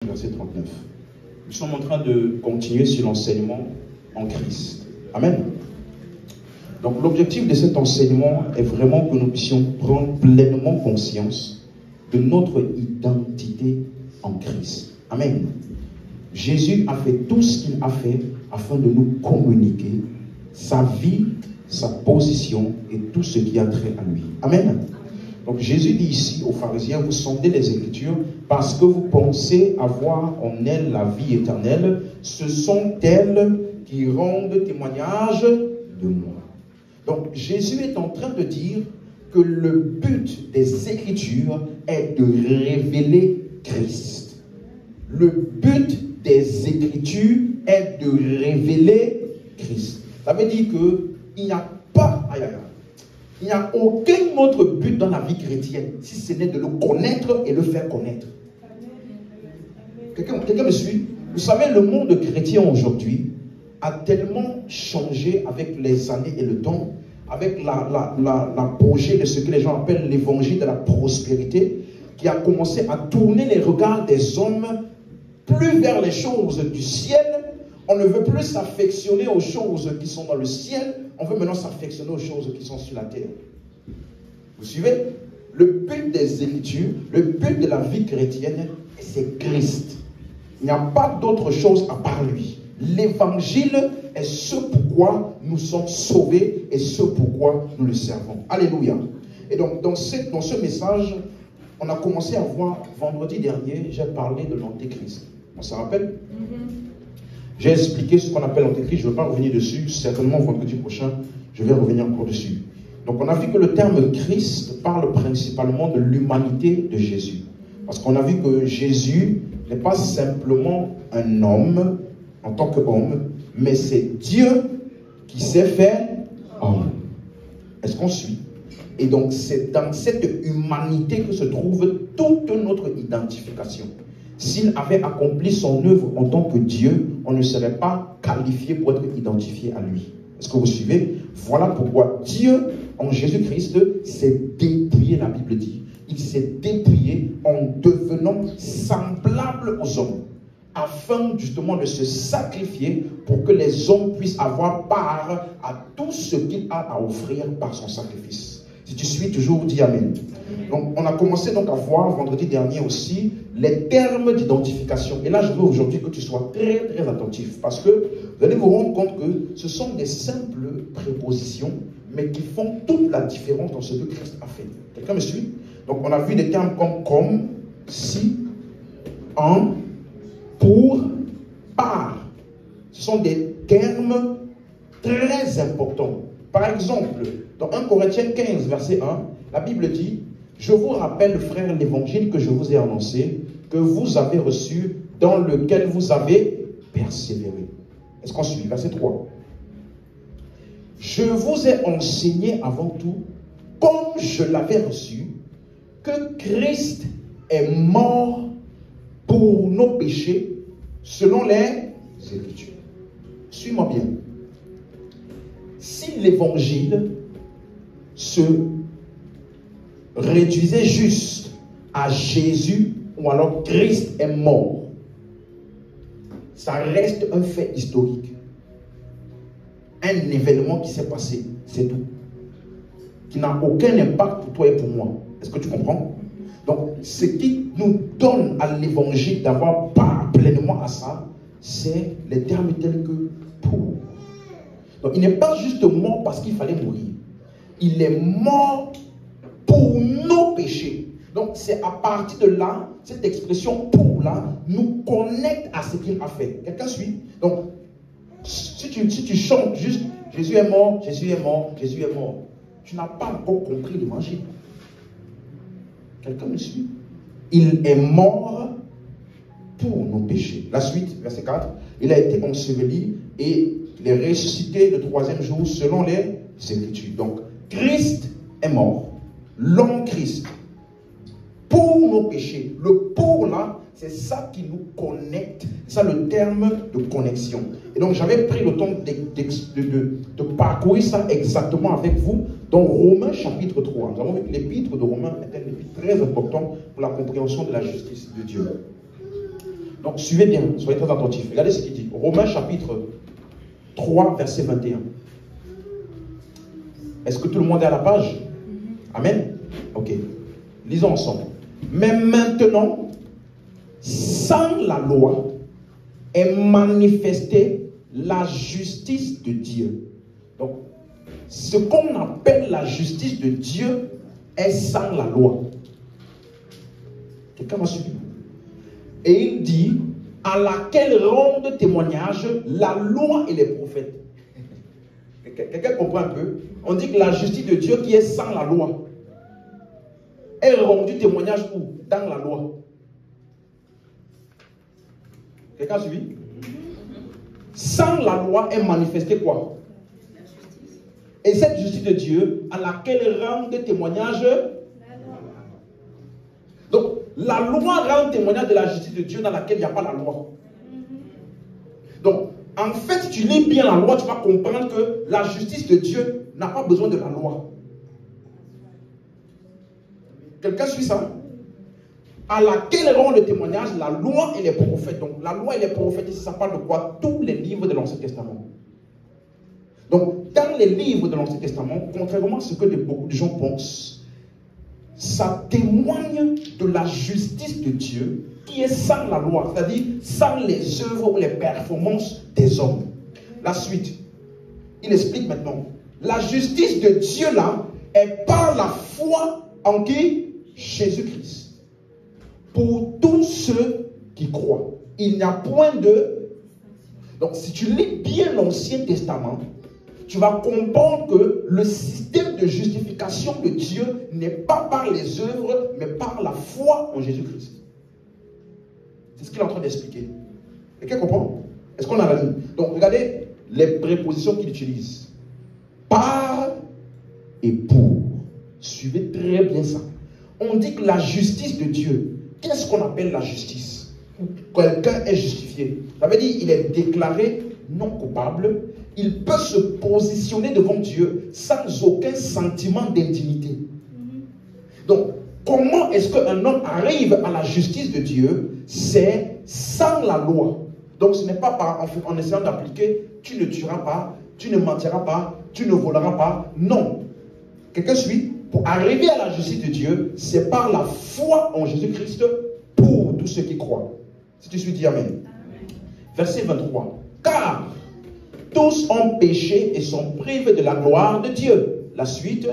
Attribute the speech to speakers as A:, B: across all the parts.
A: verset 39. Nous sommes en train de continuer sur l'enseignement en Christ. Amen. Donc l'objectif de cet enseignement est vraiment que nous puissions prendre pleinement conscience de notre identité en Christ. Amen. Jésus a fait tout ce qu'il a fait afin de nous communiquer sa vie, sa position et tout ce qui a trait à lui. Amen. Donc Jésus dit ici aux pharisiens, vous sondez les Écritures parce que vous pensez avoir en elles la vie éternelle. Ce sont elles qui rendent témoignage de moi. Donc Jésus est en train de dire que le but des Écritures est de révéler Christ. Le but des Écritures est de révéler Christ. Ça veut dire qu'il n'y a pas, il n'y a aucun autre but dans la vie chrétienne si ce n'est de le connaître et le faire connaître. Quelqu'un me suit? Vous savez, le monde chrétien aujourd'hui a tellement changé avec les années et le temps, avec l'apogée de ce que les gens appellent l'évangile de la prospérité, qui a commencé à tourner les regards des hommes plus vers les choses du ciel. On ne veut plus s'affectionner aux choses qui sont dans le ciel, on veut maintenant s'affectionner aux choses qui sont sur la terre. Vous suivez? Le but des Écritures, le but de la vie chrétienne, c'est Christ. Il n'y a pas d'autre chose à part lui. L'évangile est ce pourquoi nous sommes sauvés et ce pourquoi nous le servons. Alléluia. Et donc, dans ce message, on a commencé à voir, vendredi dernier, j'ai parlé de l'antéchrist. On se rappelle? J'ai expliqué ce qu'on appelle l'antéchrist, je ne veux pas revenir dessus, certainement vendredi prochain, je vais revenir encore dessus. Donc on a vu que le terme Christ parle principalement de l'humanité de Jésus. Parce qu'on a vu que Jésus n'est pas simplement un homme en tant qu'homme, mais c'est Dieu qui s'est fait homme. Est-ce qu'on suit? Et donc c'est dans cette humanité que se trouve toute notre identification. S'il avait accompli son œuvre en tant que Dieu, on ne serait pas qualifié pour être identifié à lui. Est-ce que vous suivez? Voilà pourquoi Dieu, en Jésus-Christ, s'est dépouillé, la Bible dit. Il s'est dépouillé en devenant semblable aux hommes, afin justement de se sacrifier pour que les hommes puissent avoir part à tout ce qu'il a à offrir par son sacrifice. Si tu suis toujours, dis Amen. Donc, on a commencé donc à voir vendredi dernier aussi les termes d'identification. Et là, je veux aujourd'hui que tu sois très, très attentif. Parce que vous allez vous rendre compte que ce sont des simples prépositions, mais qui font toute la différence dans ce que Christ a fait. Quelqu'un me suit? Donc, on a vu des termes comme, si, en, pour, par. Ce sont des termes très importants. Par exemple, dans 1 Corinthiens 15, verset 1, la Bible dit: je vous rappelle, frères, l'évangile que je vous ai annoncé, que vous avez reçu, dans lequel vous avez persévéré. Est-ce qu'on suit? Verset 3. Je vous ai enseigné avant tout, comme je l'avais reçu, que Christ est mort pour nos péchés, selon les Écritures. Suis-moi bien. Si l'évangile se réduisait juste à Jésus ou alors Christ est mort, ça reste un fait historique. Un événement qui s'est passé, c'est tout. Qui n'a aucun impact pour toi et pour moi. Est-ce que tu comprends? Donc, ce qui nous donne à l'évangile d'avoir part pleinement à ça, c'est les termes tels que pour. Donc, il n'est pas juste mort parce qu'il fallait mourir. Il est mort pour nos péchés. Donc, c'est à partir de là, cette expression pour là, nous connecte à ce qu'il a fait. Quelqu'un suit? Donc, si tu chantes juste Jésus est mort, Jésus est mort, Jésus est mort, tu n'as pas encore compris l'évangile. Quelqu'un me suit? Il est mort pour nos péchés. La suite, verset 4. Il a été enseveli et il est ressuscité le troisième jour selon les Écritures. Donc, Christ est mort. L'homme Christ. Pour nos péchés. Le pour là, c'est ça qui nous connecte. C'est ça le terme de connexion. Et donc, j'avais pris le temps de parcourir ça exactement avec vous dans Romains chapitre 3. Nous avons vu que l'épître de Romains est un épître très important pour la compréhension de la justice de Dieu. Donc suivez bien, soyez très attentifs. Regardez ce qu'il dit. Romains chapitre 3, verset 21. Est-ce que tout le monde est à la page? Amen. Ok. Lisons ensemble. Mais maintenant, sans la loi, est manifestée la justice de Dieu. Donc, ce qu'on appelle la justice de Dieu est sans la loi. Quelqu'un m'a suivi? Et il dit, à laquelle rendent témoignage la loi et les prophètes. Quelqu'un comprend un peu? On dit que la justice de Dieu qui est sans la loi est rendue témoignage où? Dans la loi. Quelqu'un a suivi? Sans la loi est manifestée quoi? Et cette justice de Dieu à laquelle rendent témoignage. Donc, la loi rend témoignage de la justice de Dieu dans laquelle il n'y a pas la loi. Donc, en fait, si tu lis bien la loi, tu vas comprendre que la justice de Dieu n'a pas besoin de la loi. Quelqu'un suit ça? À laquelle rend le témoignage la loi et les prophètes. Donc, la loi et les prophètes, ça parle de quoi? Tous les livres de l'Ancien Testament. Donc, dans les livres de l'Ancien Testament, contrairement à ce que beaucoup de gens pensent, ça témoigne de la justice de Dieu qui est sans la loi, c'est-à-dire sans les œuvres ou les performances des hommes. La suite, il explique maintenant. La justice de Dieu là est par la foi en qui? Jésus-Christ. Pour tous ceux qui croient. Il n'y a point de... Donc si tu lis bien l'Ancien Testament, tu vas comprendre que le système de justification de Dieu n'est pas par les œuvres, mais par la foi en Jésus-Christ. C'est ce qu'il est en train d'expliquer. Quelqu'un comprend? Est-ce qu'on a la ligne? Donc regardez les prépositions qu'il utilise. Par et pour. Suivez très bien ça. On dit que la justice de Dieu, qu'est-ce qu'on appelle la justice? Quelqu'un est justifié. Ça veut dire qu'il est déclaré non coupable. Il peut se positionner devant Dieu sans aucun sentiment d'indignité. Donc, comment est-ce qu'un homme arrive à la justice de Dieu? C'est sans la loi. Donc, ce n'est pas en essayant d'appliquer, tu ne tueras pas, tu ne mentiras pas, tu ne voleras pas. Non. Quelqu'un suit? Pour arriver à la justice de Dieu, c'est par la foi en Jésus-Christ pour tous ceux qui croient. Si tu suis, dis Amen. Amen. Verset 23. Car tous ont péché et sont privés de la gloire de Dieu. La suite.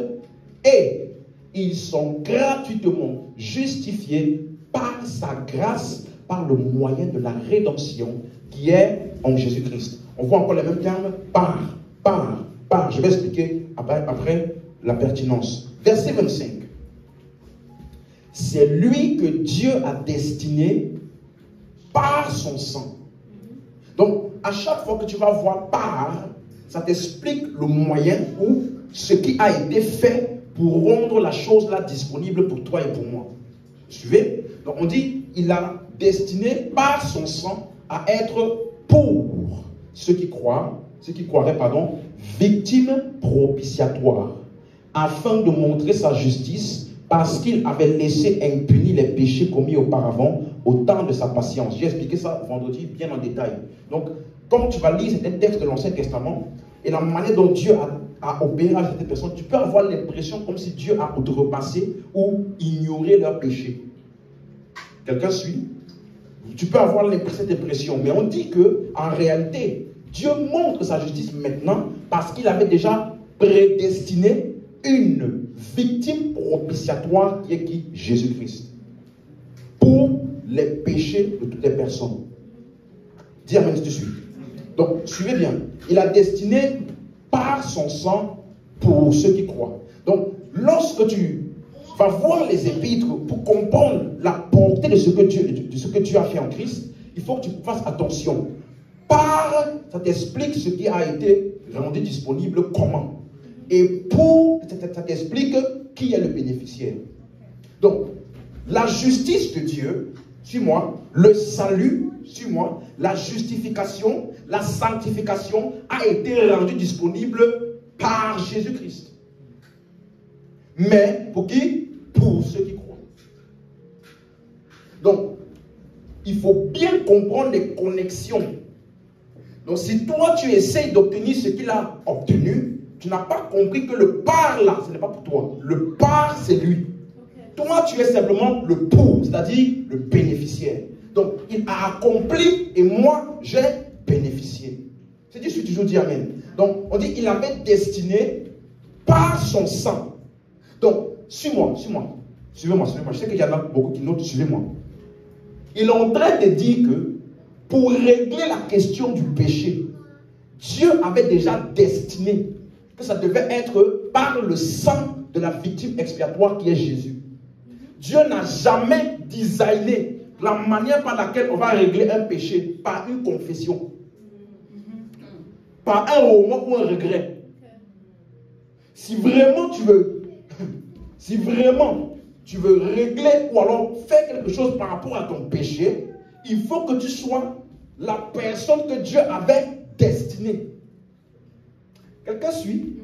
A: Et ils sont gratuitement justifiés par sa grâce, par le moyen de la rédemption qui est en Jésus-Christ. On voit encore les mêmes termes. Par. Je vais expliquer après la pertinence. Verset 25. C'est lui que Dieu a destiné par son sang. Donc, à chaque fois que tu vas voir par, ça t'explique le moyen ou ce qui a été fait pour rendre la chose là disponible pour toi et pour moi. Vous suivez? Donc, on dit, il a destiné par son sang à être pour ceux qui croiraient, victime propitiatoire, afin de montrer sa justice, parce qu'il avait laissé impunis les péchés commis auparavant au temps de sa patience. J'ai expliqué ça vendredi bien en détail. Donc, comme tu vas lire certains textes de l'Ancien Testament, et la manière dont Dieu a opéré avec certaines personnes, tu peux avoir l'impression comme si Dieu a outrepassé ou ignoré leurs péchés. Quelqu'un suit? Tu peux avoir cette impression, mais on dit que en réalité, Dieu montre sa justice maintenant parce qu'il avait déjà prédestiné une victime propitiatoire qui est qui? Jésus-Christ. Pour les péchés de toutes les personnes. Dis amen si tu suis. Donc, suivez bien. Il a destiné par son sang pour ceux qui croient. Donc, lorsque tu vas voir les épîtres pour comprendre la portée de ce que Dieu a fait en Christ, il faut que tu fasses attention. Par, ça t'explique ce qui a été rendu disponible comment. Et pour, ça t'explique qui est le bénéficiaire. Donc, la justice de Dieu, suis-moi, le salut, suis-moi, la justification, la sanctification a été rendue disponible par Jésus-Christ. Mais, pour qui? Pour ceux qui croient. Donc, il faut bien comprendre les connexions. Donc si toi tu essayes d'obtenir ce qu'il a obtenu, tu n'as pas compris que le par là, ce n'est pas pour toi. Le par, c'est lui. Toi, tu es simplement le pour, c'est-à-dire le bénéficiaire. Donc, il a accompli et moi, j'ai bénéficié. C'est dit, je suis toujours dit amen. Donc, on dit, il avait destiné par son sang. Donc, suis-moi, suis-moi. Suivez-moi, suivez-moi. Je sais qu'il y en a beaucoup qui notent, suivez-moi. Il est en train de dire que pour régler la question du péché, Dieu avait déjà destiné que ça devait être par le sang de la victime expiatoire qui est Jésus. Dieu n'a jamais designé la manière par laquelle on va régler un péché par une confession, par un remords ou un regret. Si vraiment tu veux régler ou alors faire quelque chose par rapport à ton péché, il faut que tu sois la personne que Dieu avait destinée. Quelqu'un suit?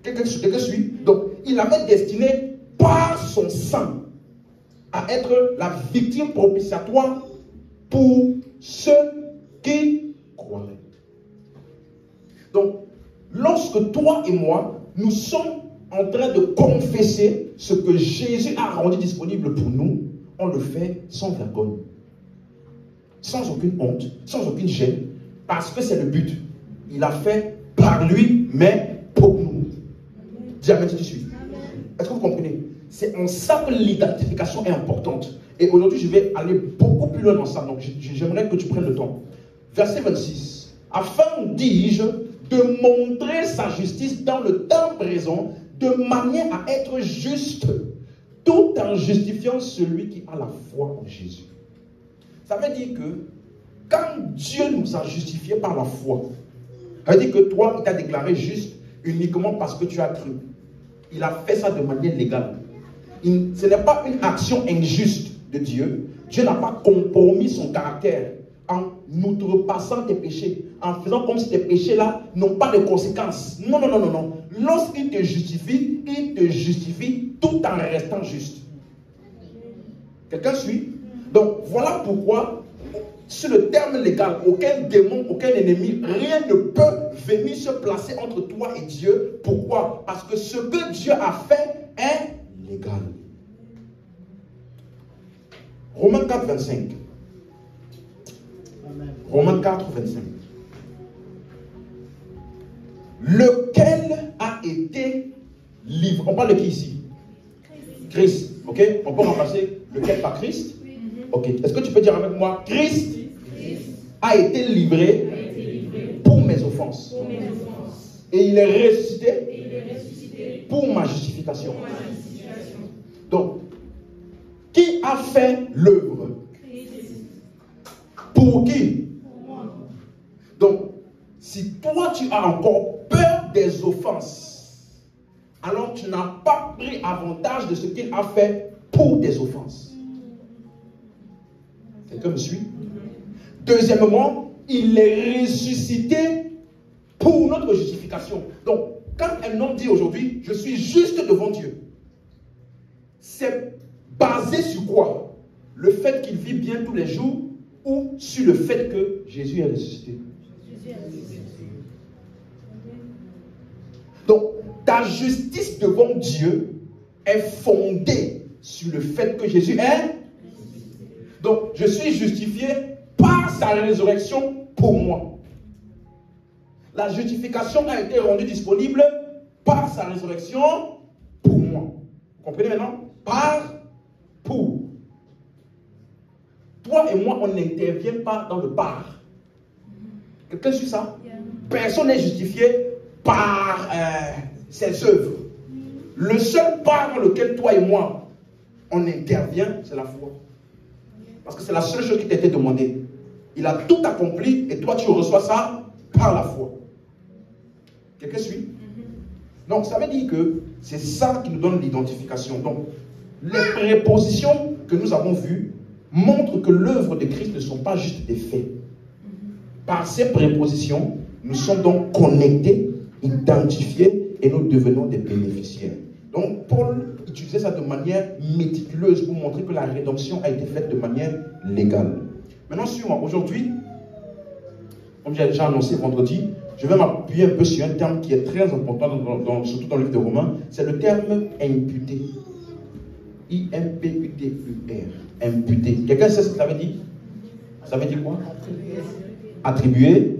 A: Quelqu'un suit? Donc, il avait destiné par son sang à être la victime propitiatoire pour ceux qui croiraient. Donc, lorsque toi et moi, nous sommes en train de confesser ce que Jésus a rendu disponible pour nous, on le fait sans vergogne, sans aucune honte, sans aucune gêne, parce que c'est le but. Il a fait par lui, mais pour nous. Dis amen si tu suis. Est-ce que vous comprenez? C'est en ça que l'identification est importante. Et aujourd'hui, je vais aller beaucoup plus loin dans ça. Donc, j'aimerais que tu prennes le temps. Verset 26. Afin, dis-je, de montrer sa justice dans le temps présent, de manière à être juste, tout en justifiant celui qui a la foi en Jésus. Ça veut dire que quand Dieu nous a justifiés par la foi, ça veut dire que toi, il t'a déclaré juste uniquement parce que tu as cru. Il a fait ça de manière légale. Ce n'est pas une action injuste de Dieu. Dieu n'a pas compromis son caractère en outrepassant tes péchés, en faisant comme si tes péchés-là n'ont pas de conséquences. Non, non, non, non, non. Lorsqu'il te justifie tout en restant juste. Quelqu'un suit? Donc, voilà pourquoi, sur le terme légal, aucun démon, aucun ennemi, rien ne peut venir se placer entre toi et Dieu. Pourquoi? Parce que ce que Dieu a fait est légal. Romains 4, 25. Romains 4, 25. Lequel a été livré. On parle de qui ici? Christ. Ok? On peut remplacer lequel par Christ? Ok. Est-ce que tu peux dire avec moi? Christ a été livré pour mes offenses. Et il est ressuscité pour ma justification. Donc, qui a fait l'œuvre? Pour qui? Donc, si toi tu as encore peur des offenses, alors tu n'as pas pris avantage de ce qu'il a fait pour tes offenses. Quelqu'un me suit? Deuxièmement, il est ressuscité pour notre justification. Donc, quand un homme dit aujourd'hui, je suis juste devant Dieu, c'est basé sur quoi? Le fait qu'il vit bien tous les jours ou sur le fait que Jésus est ressuscité? Donc, ta justice devant Dieu est fondée sur le fait que Jésus est. Donc, je suis justifié par sa résurrection pour moi. La justification a été rendue disponible par sa résurrection pour moi. Vous comprenez maintenant? Pour. Toi et moi, on n'intervient pas dans le par. Quelqu'un suit ça? Personne n'est justifié par ses œuvres. Le seul par dans lequel toi et moi, on intervient, c'est la foi. Parce que c'est la seule chose qui t'a été demandée. Il a tout accompli et toi tu reçois ça par la foi. Quelqu'un suit? Donc ça veut dire que c'est ça qui nous donne l'identification. Donc les prépositions que nous avons vues montrent que l'œuvre de Christ ne sont pas juste des faits. Par ces prépositions, nous sommes donc connectés, identifiés et nous devenons des bénéficiaires. Donc Paul utilisait ça de manière méticuleuse pour montrer que la rédemption a été faite de manière légale. Maintenant, suis-moi. Aujourd'hui, comme j'ai déjà annoncé vendredi, je vais m'appuyer un peu sur un terme qui est très important, surtout dans le livre de Romains. C'est le terme imputé. I-M-P-U-T-U-R. Imputé. Quelqu'un sait ce que ça veut dire? Ça veut dire quoi? Attribuer.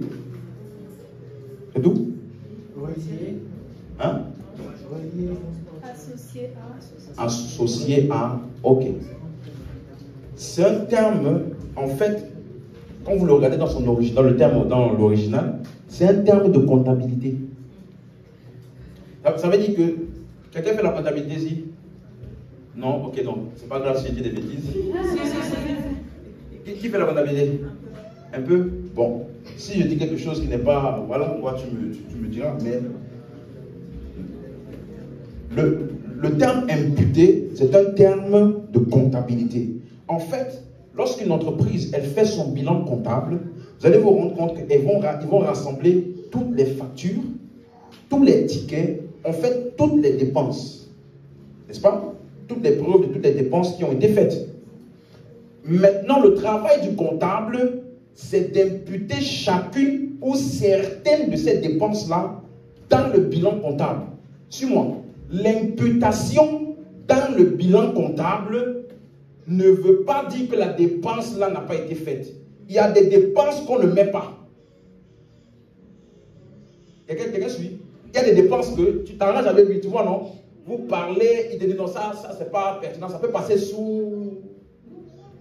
A: C'est tout? Hein? Associé à. Ok. C'est un terme, en fait, quand vous le regardez dans son origine, dans l'original, c'est un terme de comptabilité. Ça veut dire que quelqu'un fait la comptabilité ici? Non, ok, non, c'est pas grave si j'ai dit des bêtises. Qui fait la comptabilité? Un peu? Bon, si je dis quelque chose qui n'est pas, voilà, quoi, tu me diras, mais le terme imputé, c'est un terme de comptabilité. En fait, lorsqu'une entreprise, elle fait son bilan comptable, vous allez vous rendre compte qu'ils vont rassembler toutes les factures, tous les tickets, en fait, toutes les dépenses. N'est-ce pas? Toutes les preuves de toutes les dépenses qui ont été faites. Maintenant, le travail du comptable, c'est d'imputer chacune ou certaines de ces dépenses-là dans le bilan comptable. Suis-moi. L'imputation dans le bilan comptable ne veut pas dire que la dépense là n'a pas été faite. Il y a des dépenses qu'on ne met pas. Quelqu'un suit? Il y a des dépenses que tu t'arranges avec lui, tu vois, non? Vous parlez, il te dit non, ça c'est pas pertinent, ça peut passer sous.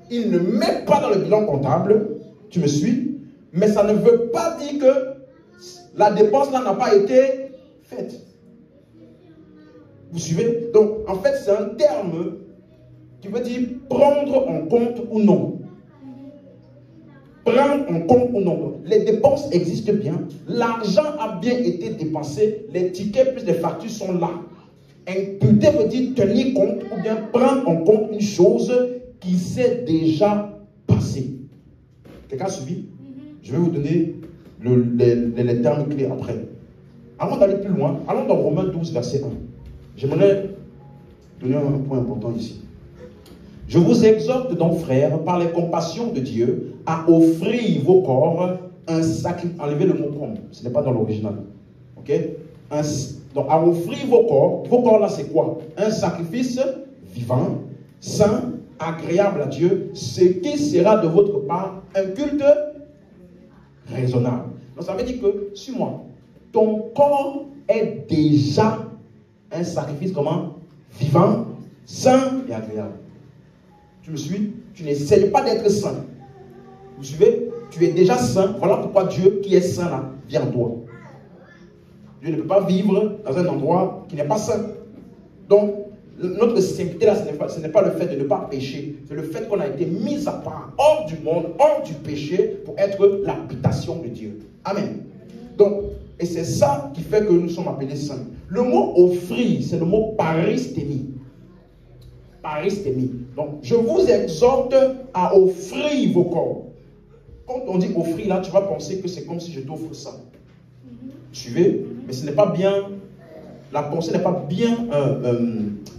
A: Il ne met pas dans le bilan comptable, tu me suis? Mais ça ne veut pas dire que la dépense là n'a pas été faite. Vous suivez? Donc, en fait, c'est un terme qui veut dire prendre en compte ou non. Prendre en compte ou non. Les dépenses existent bien. L'argent a bien été dépensé. Les tickets plus les factures sont là. Imputer veut dire tenir compte ou bien prendre en compte une chose qui s'est déjà passée. Quelqu'un a suivi? Je vais vous donner les termes clés après. Avant d'aller plus loin, allons dans Romains 12, verset 1. J'aimerais donner un point important ici. Je vous exhorte donc, frères, par les compassions de Dieu, à offrir vos corps un sacrifice. Enlevez le mot comme, ce n'est pas dans l'original. Ok? Donc, à offrir vos corps là, c'est quoi? Un sacrifice vivant, saint, agréable à Dieu, ce qui sera de votre part un culte raisonnable. Donc, ça veut dire que, suis-moi, ton corps est déjà un sacrifice comment? Vivant, saint et agréable. Tu me suis? Tu n'essayes pas d'être saint. Vous suivez? Tu es déjà saint. Voilà pourquoi Dieu qui est saint là vient en toi. Dieu ne peut pas vivre dans un endroit qui n'est pas saint. Donc, notre sainteté là, ce n'est pas le fait de ne pas pécher. C'est le fait qu'on a été mis à part, hors du monde, hors du péché, pour être l'habitation de Dieu. Amen. Donc, et c'est ça qui fait que nous sommes appelés saints. Le mot offrir, c'est le mot paristémie. Paristémie. Donc, je vous exhorte à offrir vos corps. Quand on dit offrir, là, tu vas penser que c'est comme si je t'offre ça. Suivez? Mais ce n'est pas bien, la pensée n'est pas bien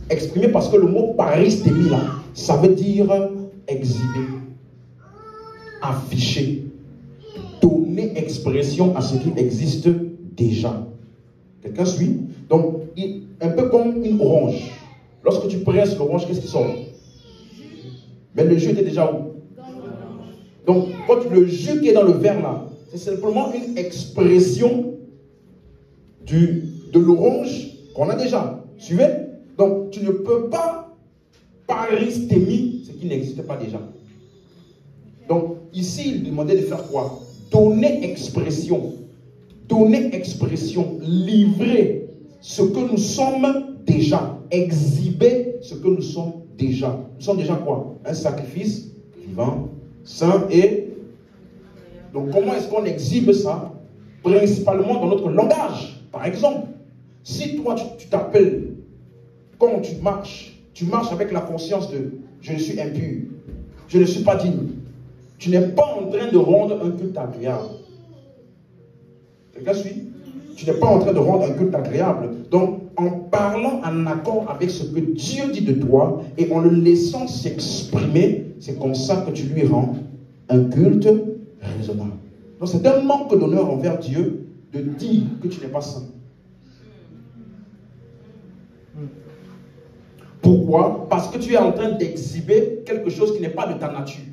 A: exprimée parce que le mot paristémie, là, ça veut dire exhiber, afficher, donner expression à ce qui existe déjà. Quelqu'un suit? Donc, un peu comme une orange. Lorsque tu presses l'orange, qu'est-ce qui sort? Mais le jus était déjà où? Donc, quand le jus qui est dans le verre là, c'est simplement une expression de l'orange qu'on a déjà. Suivez? Donc, tu ne peux pas paristémie ce qui n'existe pas déjà. Donc, ici, il demandait de faire quoi? Donner expression. Donner expression. Livrer ce que nous sommes déjà. Exhiber ce que nous sommes déjà. Nous sommes déjà quoi? Un sacrifice vivant, saint et... Donc, comment est-ce qu'on exhibe ça? Principalement dans notre langage. Par exemple, si toi, tu t'appelles, quand tu marches avec la conscience de « je suis impur, je ne suis pas digne », tu n'es pas en train de rendre un culte agréable. Quelqu'un suit? Tu n'es pas en train de rendre un culte agréable. Donc, en parlant en accord avec ce que Dieu dit de toi et en le laissant s'exprimer, c'est comme ça que tu lui rends un culte raisonnable. Donc c'est un manque d'honneur envers Dieu de dire que tu n'es pas saint. Pourquoi? Parce que tu es en train d'exhiber quelque chose qui n'est pas de ta nature.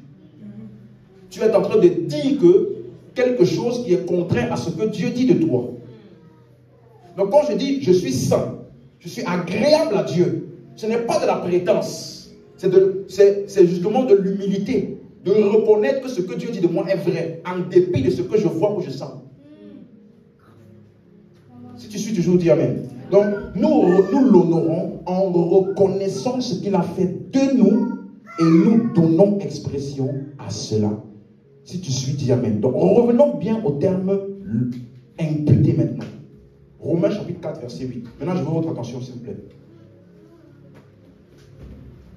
A: Tu es en train de dire que quelque chose qui est contraire à ce que Dieu dit de toi. Donc quand je dis je suis saint, je suis agréable à Dieu, ce n'est pas de la prétence, c'est justement de l'humilité, de reconnaître que ce que Dieu dit de moi est vrai, en dépit de ce que je vois ou je sens. Si tu suis toujours, dis Amen. Donc nous l'honorons en reconnaissant ce qu'il a fait de nous et nous donnons expression à cela. Si tu suis, dis Amen. Donc revenons bien au terme imputé maintenant. Romains chapitre 4, verset 8. Maintenant, je veux votre attention, s'il vous plaît.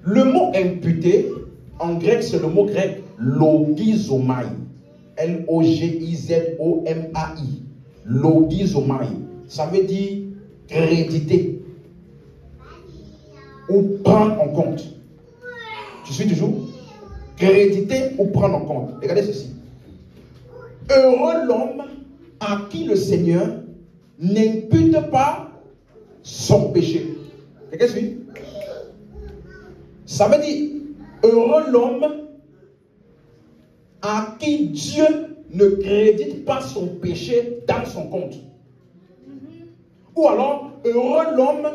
A: Le mot imputé, en grec, c'est le mot grec logizomai. L-O-G-I-Z-O-M-A-I. Logizomai. Ça veut dire créditer ou prendre en compte. Tu suis toujours? Créditer ou prendre en compte. Regardez ceci. Heureux l'homme à qui le Seigneur n'impute pas son péché. Quelqu'un suit? Ça veut dire, heureux l'homme à qui Dieu ne crédite pas son péché dans son compte. Ou alors, heureux l'homme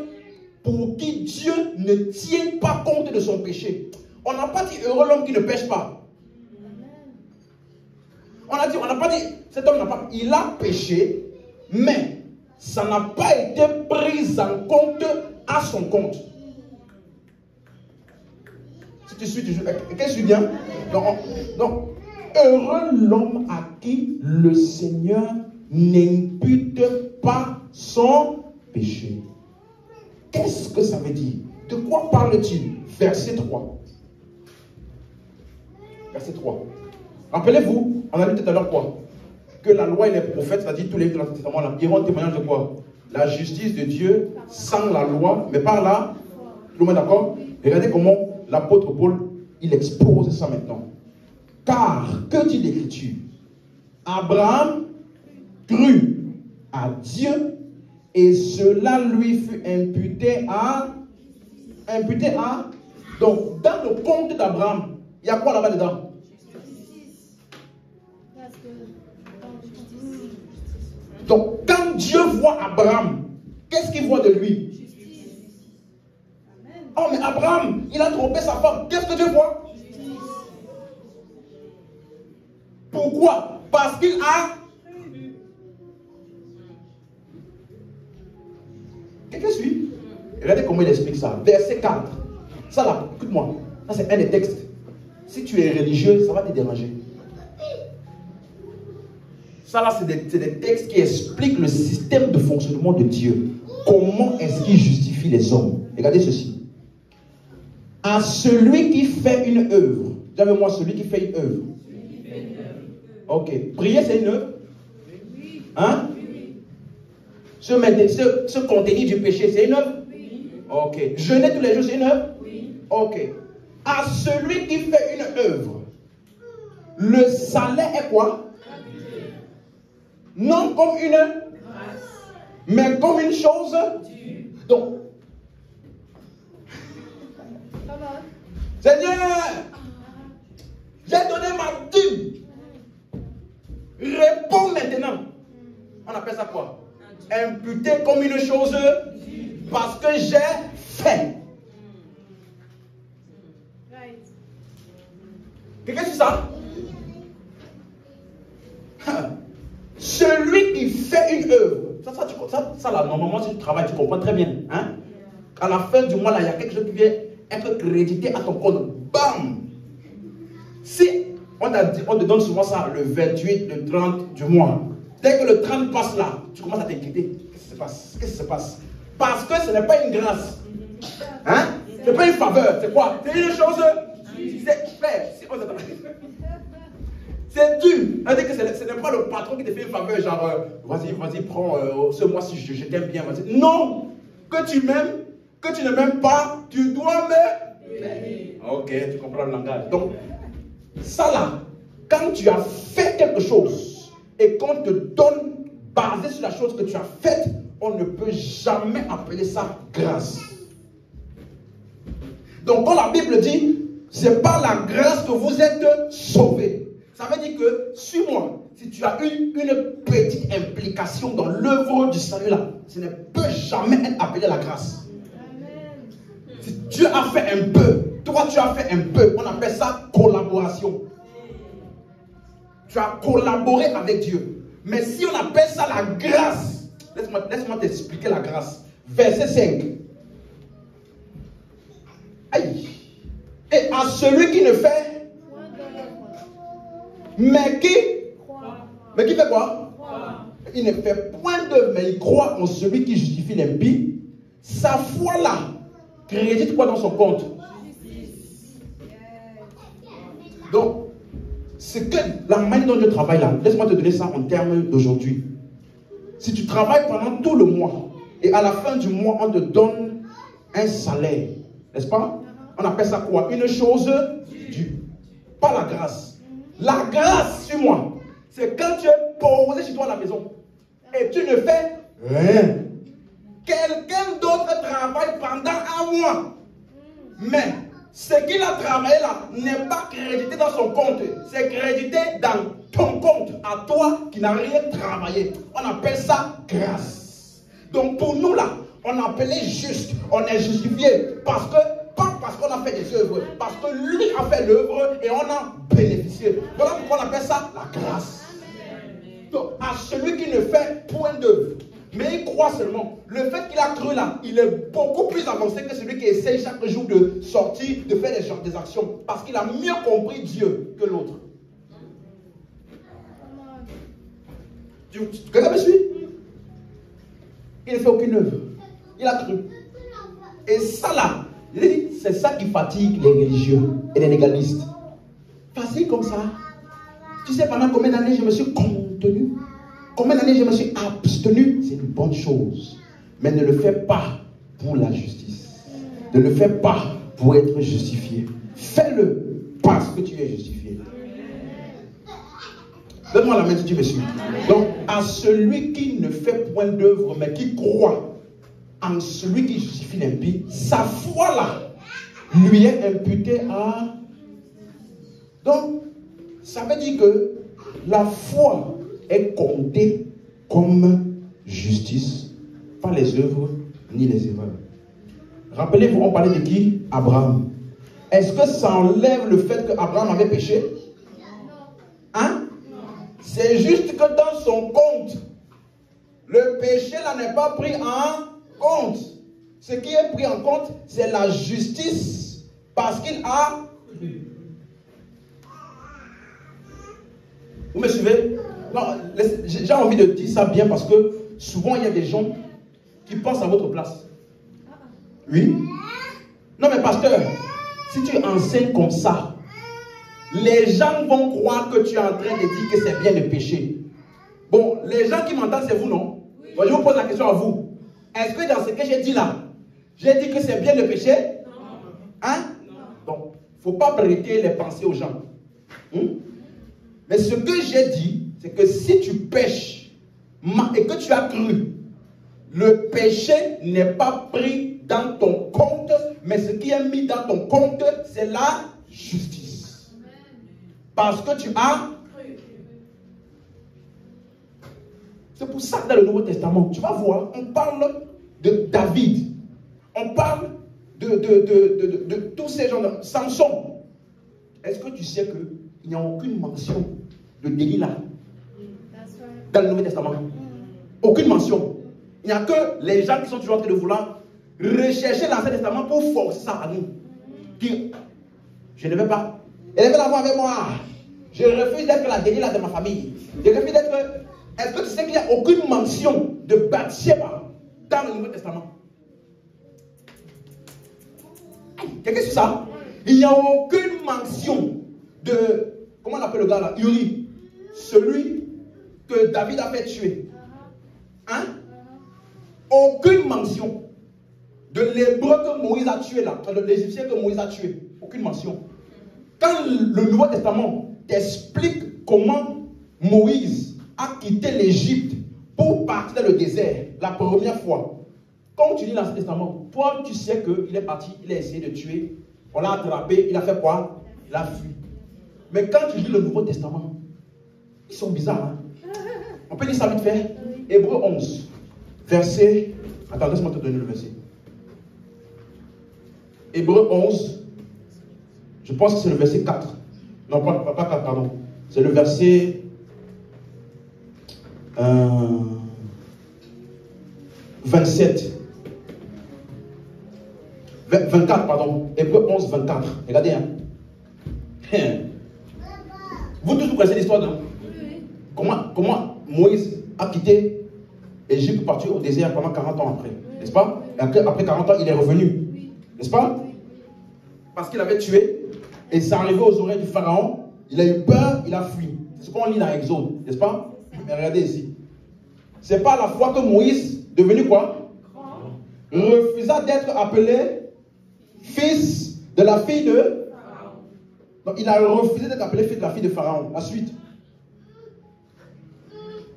A: pour qui Dieu ne tient pas compte de son péché. On n'a pas dit heureux l'homme qui ne pêche pas. On n'a pas dit, cet homme n'a pas, il a péché, mais ça n'a pas été pris en compte à son compte. Si tu suis toujours, qu'est-ce que tu dis bien? Donc, heureux l'homme à qui le Seigneur n'impute pas son péché. Qu'est-ce que ça veut dire? De quoi parle-t-il? Verset 3. Verset 3. Rappelez-vous, on a dit tout à l'heure quoi? Que la loi et les prophètes, c'est-à-dire tous les livres de l'Ancien Testament, là, iront témoignage de quoi? La justice de Dieu sans la loi, mais par là, tout le monde est d'accord? Regardez comment l'apôtre Paul, il expose ça maintenant. Car, que dit l'Écriture? Abraham crut à Dieu et cela lui fut imputé à... Donc, dans le compte d'Abraham, il y a quoi là-bas dedans? Donc, quand Dieu voit Abraham, qu'est-ce qu'il voit de lui? Oh, mais Abraham, il a trompé sa femme. Qu'est-ce que Dieu voit? Pourquoi? Parce qu'il a... Quelqu'un suit? Regardez comment il explique ça. Verset 4. Ça là, écoute-moi. Ça c'est un des textes. Si tu es religieux, ça va te déranger. Ça là, c'est des textes qui expliquent le système de fonctionnement de Dieu. Comment est-ce qu'il justifie les hommes? Regardez ceci. À celui qui fait une œuvre. Dis avec moi, celui qui fait une œuvre. Ok. Prier, c'est une œuvre? Hein? Se contenir du péché, c'est une œuvre? Ok. Jeûner tous les jours, c'est une œuvre? Ok. À celui qui fait une œuvre, le salaire est quoi? Non comme une grâce, mais comme une chose. Donc, Seigneur, j'ai donné ma dîme. Réponds maintenant. On appelle ça quoi? Imputé comme une chose parce que j'ai fait. Qu'est-ce que c'est ça? Celui qui fait une œuvre, ça là, normalement, si tu travailles, tu comprends très bien. Hein? À la fin du mois, là, il y a quelque chose qui vient être crédité à ton compte. Bam! Si on te donne souvent ça le 28, le 30 du mois, dès que le 30 passe là, tu commences à t'inquiéter. Qu'est-ce qui se passe? Qu'est-ce qui se passe? Parce que ce n'est pas une grâce. Hein? Ce n'est pas une faveur. C'est quoi? C'est une chose. C'est fait. C'est dû. C'est-à-dire que ce n'est pas le patron qui te fait une faveur, genre, vas-y, prends ce mois-ci, je t'aime bien. Non! Que tu m'aimes, que tu ne m'aimes pas, tu dois me. Ok, tu comprends le langage. Donc, ça là, quand tu as fait quelque chose et qu'on te donne, basé sur la chose que tu as faite, on ne peut jamais appeler ça grâce. Donc quand la Bible dit, c'est par la grâce que vous êtes sauvés. Ça veut dire que, suis-moi, si tu as eu une petite implication dans l'œuvre du salut là, ça ne peut jamais être appelé la grâce. Si Dieu a fait un peu, toi tu as fait un peu, on appelle ça collaboration. Tu as collaboré avec Dieu. Mais si on appelle ça la grâce, laisse-moi t'expliquer la grâce. Verset 5. Aïe. Et à celui qui ne fait, mais qui fait quoi? Il ne fait point d'œuvre, mais il croit en celui qui justifie l'impie. Sa foi là, crédite quoi dans son compte? Donc, c'est que la manière dont Dieu travaille là, laisse-moi te donner ça en termes d'aujourd'hui. Si tu travailles pendant tout le mois, et à la fin du mois, on te donne un salaire, n'est-ce pas? On appelle ça quoi? Une chose due. Pas la grâce. La grâce, suis-moi, c'est quand tu es posé chez toi à la maison et tu ne fais rien. Quelqu'un d'autre travaille pendant un mois. Mais ce qu'il a travaillé là n'est pas crédité dans son compte. C'est crédité dans ton compte à toi qui n'as rien travaillé. On appelle ça grâce. Donc pour nous là, on appelait juste, on est justifié parce que, pas parce qu'on a fait des œuvres, parce que lui a fait l'œuvre et on a bénéficié. Voilà pourquoi on appelle ça la grâce. Donc, à celui qui ne fait point d'œuvre, mais il croit seulement. Le fait qu'il a cru là, il est beaucoup plus avancé que celui qui essaye chaque jour de sortir, de faire des actions, parce qu'il a mieux compris Dieu que l'autre. Quelqu'un me suit? Il ne fait aucune œuvre. Il a cru. Et ça là, c'est ça qui fatigue les religieux et les légalistes. Facile comme ça. Tu sais pendant combien d'années je me suis contenu? Combien d'années je me suis abstenu? C'est une bonne chose. Mais ne le fais pas pour la justice. Ne le fais pas pour être justifié. Fais-le parce que tu es justifié. Donne-moi la main si tu me suis. Donc, à celui qui ne fait point d'œuvre, mais qui croit en celui qui justifie l'impie, sa foi là lui est imputée à... Donc, ça veut dire que la foi est comptée comme justice, pas les œuvres ni les erreurs. Rappelez-vous, on parlait de qui? Abraham. Est-ce que ça enlève le fait qu'Abraham avait péché? Hein? C'est juste que dans son compte, le péché là n'est pas pris en compte. Ce qui est pris en compte, c'est la justice parce qu'il a... Vous me suivez? J'ai envie de dire ça bien parce que souvent il y a des gens qui pensent à votre place. Oui? Non mais pasteur, si tu enseignes comme ça, les gens vont croire que tu es en train de dire que c'est bien de pécher. Bon, les gens qui m'entendent, c'est vous, non? Bon, je vous pose la question à vous. Est-ce que dans ce que j'ai dit là, j'ai dit que c'est bien de pécher? Hein? Donc, il ne faut pas prêter les pensées aux gens. Mais ce que j'ai dit, c'est que si tu pêches et que tu as cru, le péché n'est pas pris dans ton compte, mais ce qui est mis dans ton compte, c'est la justice. Parce que tu as cru. C'est pour ça que dans le Nouveau Testament, tu vas voir, on parle de David, on parle de tous ces gens, Samson. Est-ce que tu sais qu'il n'y a aucune mention de Delilah dans le Nouveau Testament? Aucune mention. Il n'y a que les gens qui sont toujours en train de vouloir rechercher l'Ancien Testament pour forcer ça à nous. Dire, je ne veux pas. Elle veut l'avoir avec moi. Je refuse d'être la Delilah de ma famille. Je refuse d'être... Est-ce que tu sais qu'il n'y a aucune mention de Bathsheba dans le Nouveau Testament? Quelqu'un suit ça? Il n'y a aucune mention de... Comment on appelle le gars là? Uri. Celui que David a fait tuer. Hein? Aucune mention de l'hébreu que Moïse a tué là, de l'Égyptien que Moïse a tué. Aucune mention. Quand le Nouveau Testament t'explique comment Moïse a quitté l'Égypte pour partir dans le désert la première fois. Quand tu lis l'Ancien Testament, toi tu sais qu'il est parti, il a essayé de tuer, on l'a attrapé, il a fait quoi? Il a fui. Mais quand tu lis le Nouveau Testament, ils sont bizarres. Hein? On peut dire ça vite fait. Hébreux 11, verset... Attends, laisse-moi te donner le verset. Hébreux 11, je pense que c'est le verset 4. Non, pas 4, pardon. C'est le verset... 27. 24, pardon. Hébreux 11, 24. Regardez, hein. Vous tous vous connaissez l'histoire, non? Comment Moïse a quitté l'Égypte pour partir au désert pendant 40 ans après, n'est-ce pas? Et après 40 ans, il est revenu, n'est-ce pas? Parce qu'il avait tué, et c'est arrivé aux oreilles du pharaon, il a eu peur, il a fui. C'est ce qu'on lit dans Exode, n'est-ce pas? Mais regardez ici. C'est pas la fois que Moïse, devenu quoi? Refusa d'être appelé fils de la fille de... Donc il a refusé d'être appelé fils de la fille de Pharaon. La suite.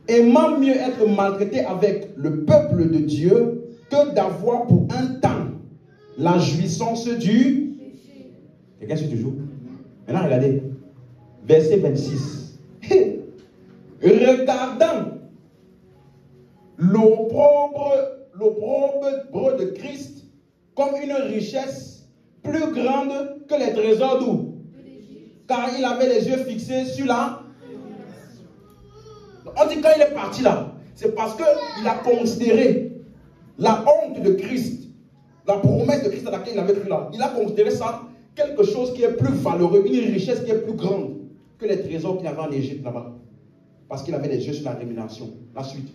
A: Aimant mieux être maltraité avec le peuple de Dieu que d'avoir pour un temps la jouissance du... Quelqu'un suit toujours? Maintenant regardez. Verset 26. Regardant l'opprobre de Christ comme une richesse plus grande que les trésors d'où? Car il avait les yeux fixés sur la... On dit quand il est parti là, c'est parce qu'il a considéré la honte de Christ, la promesse de Christ à laquelle il avait cru là. Il a considéré ça quelque chose qui est plus valeureux, une richesse qui est plus grande que les trésors qu'il avait en Égypte là-bas. Parce qu'il avait les yeux sur la rémunération. La suite.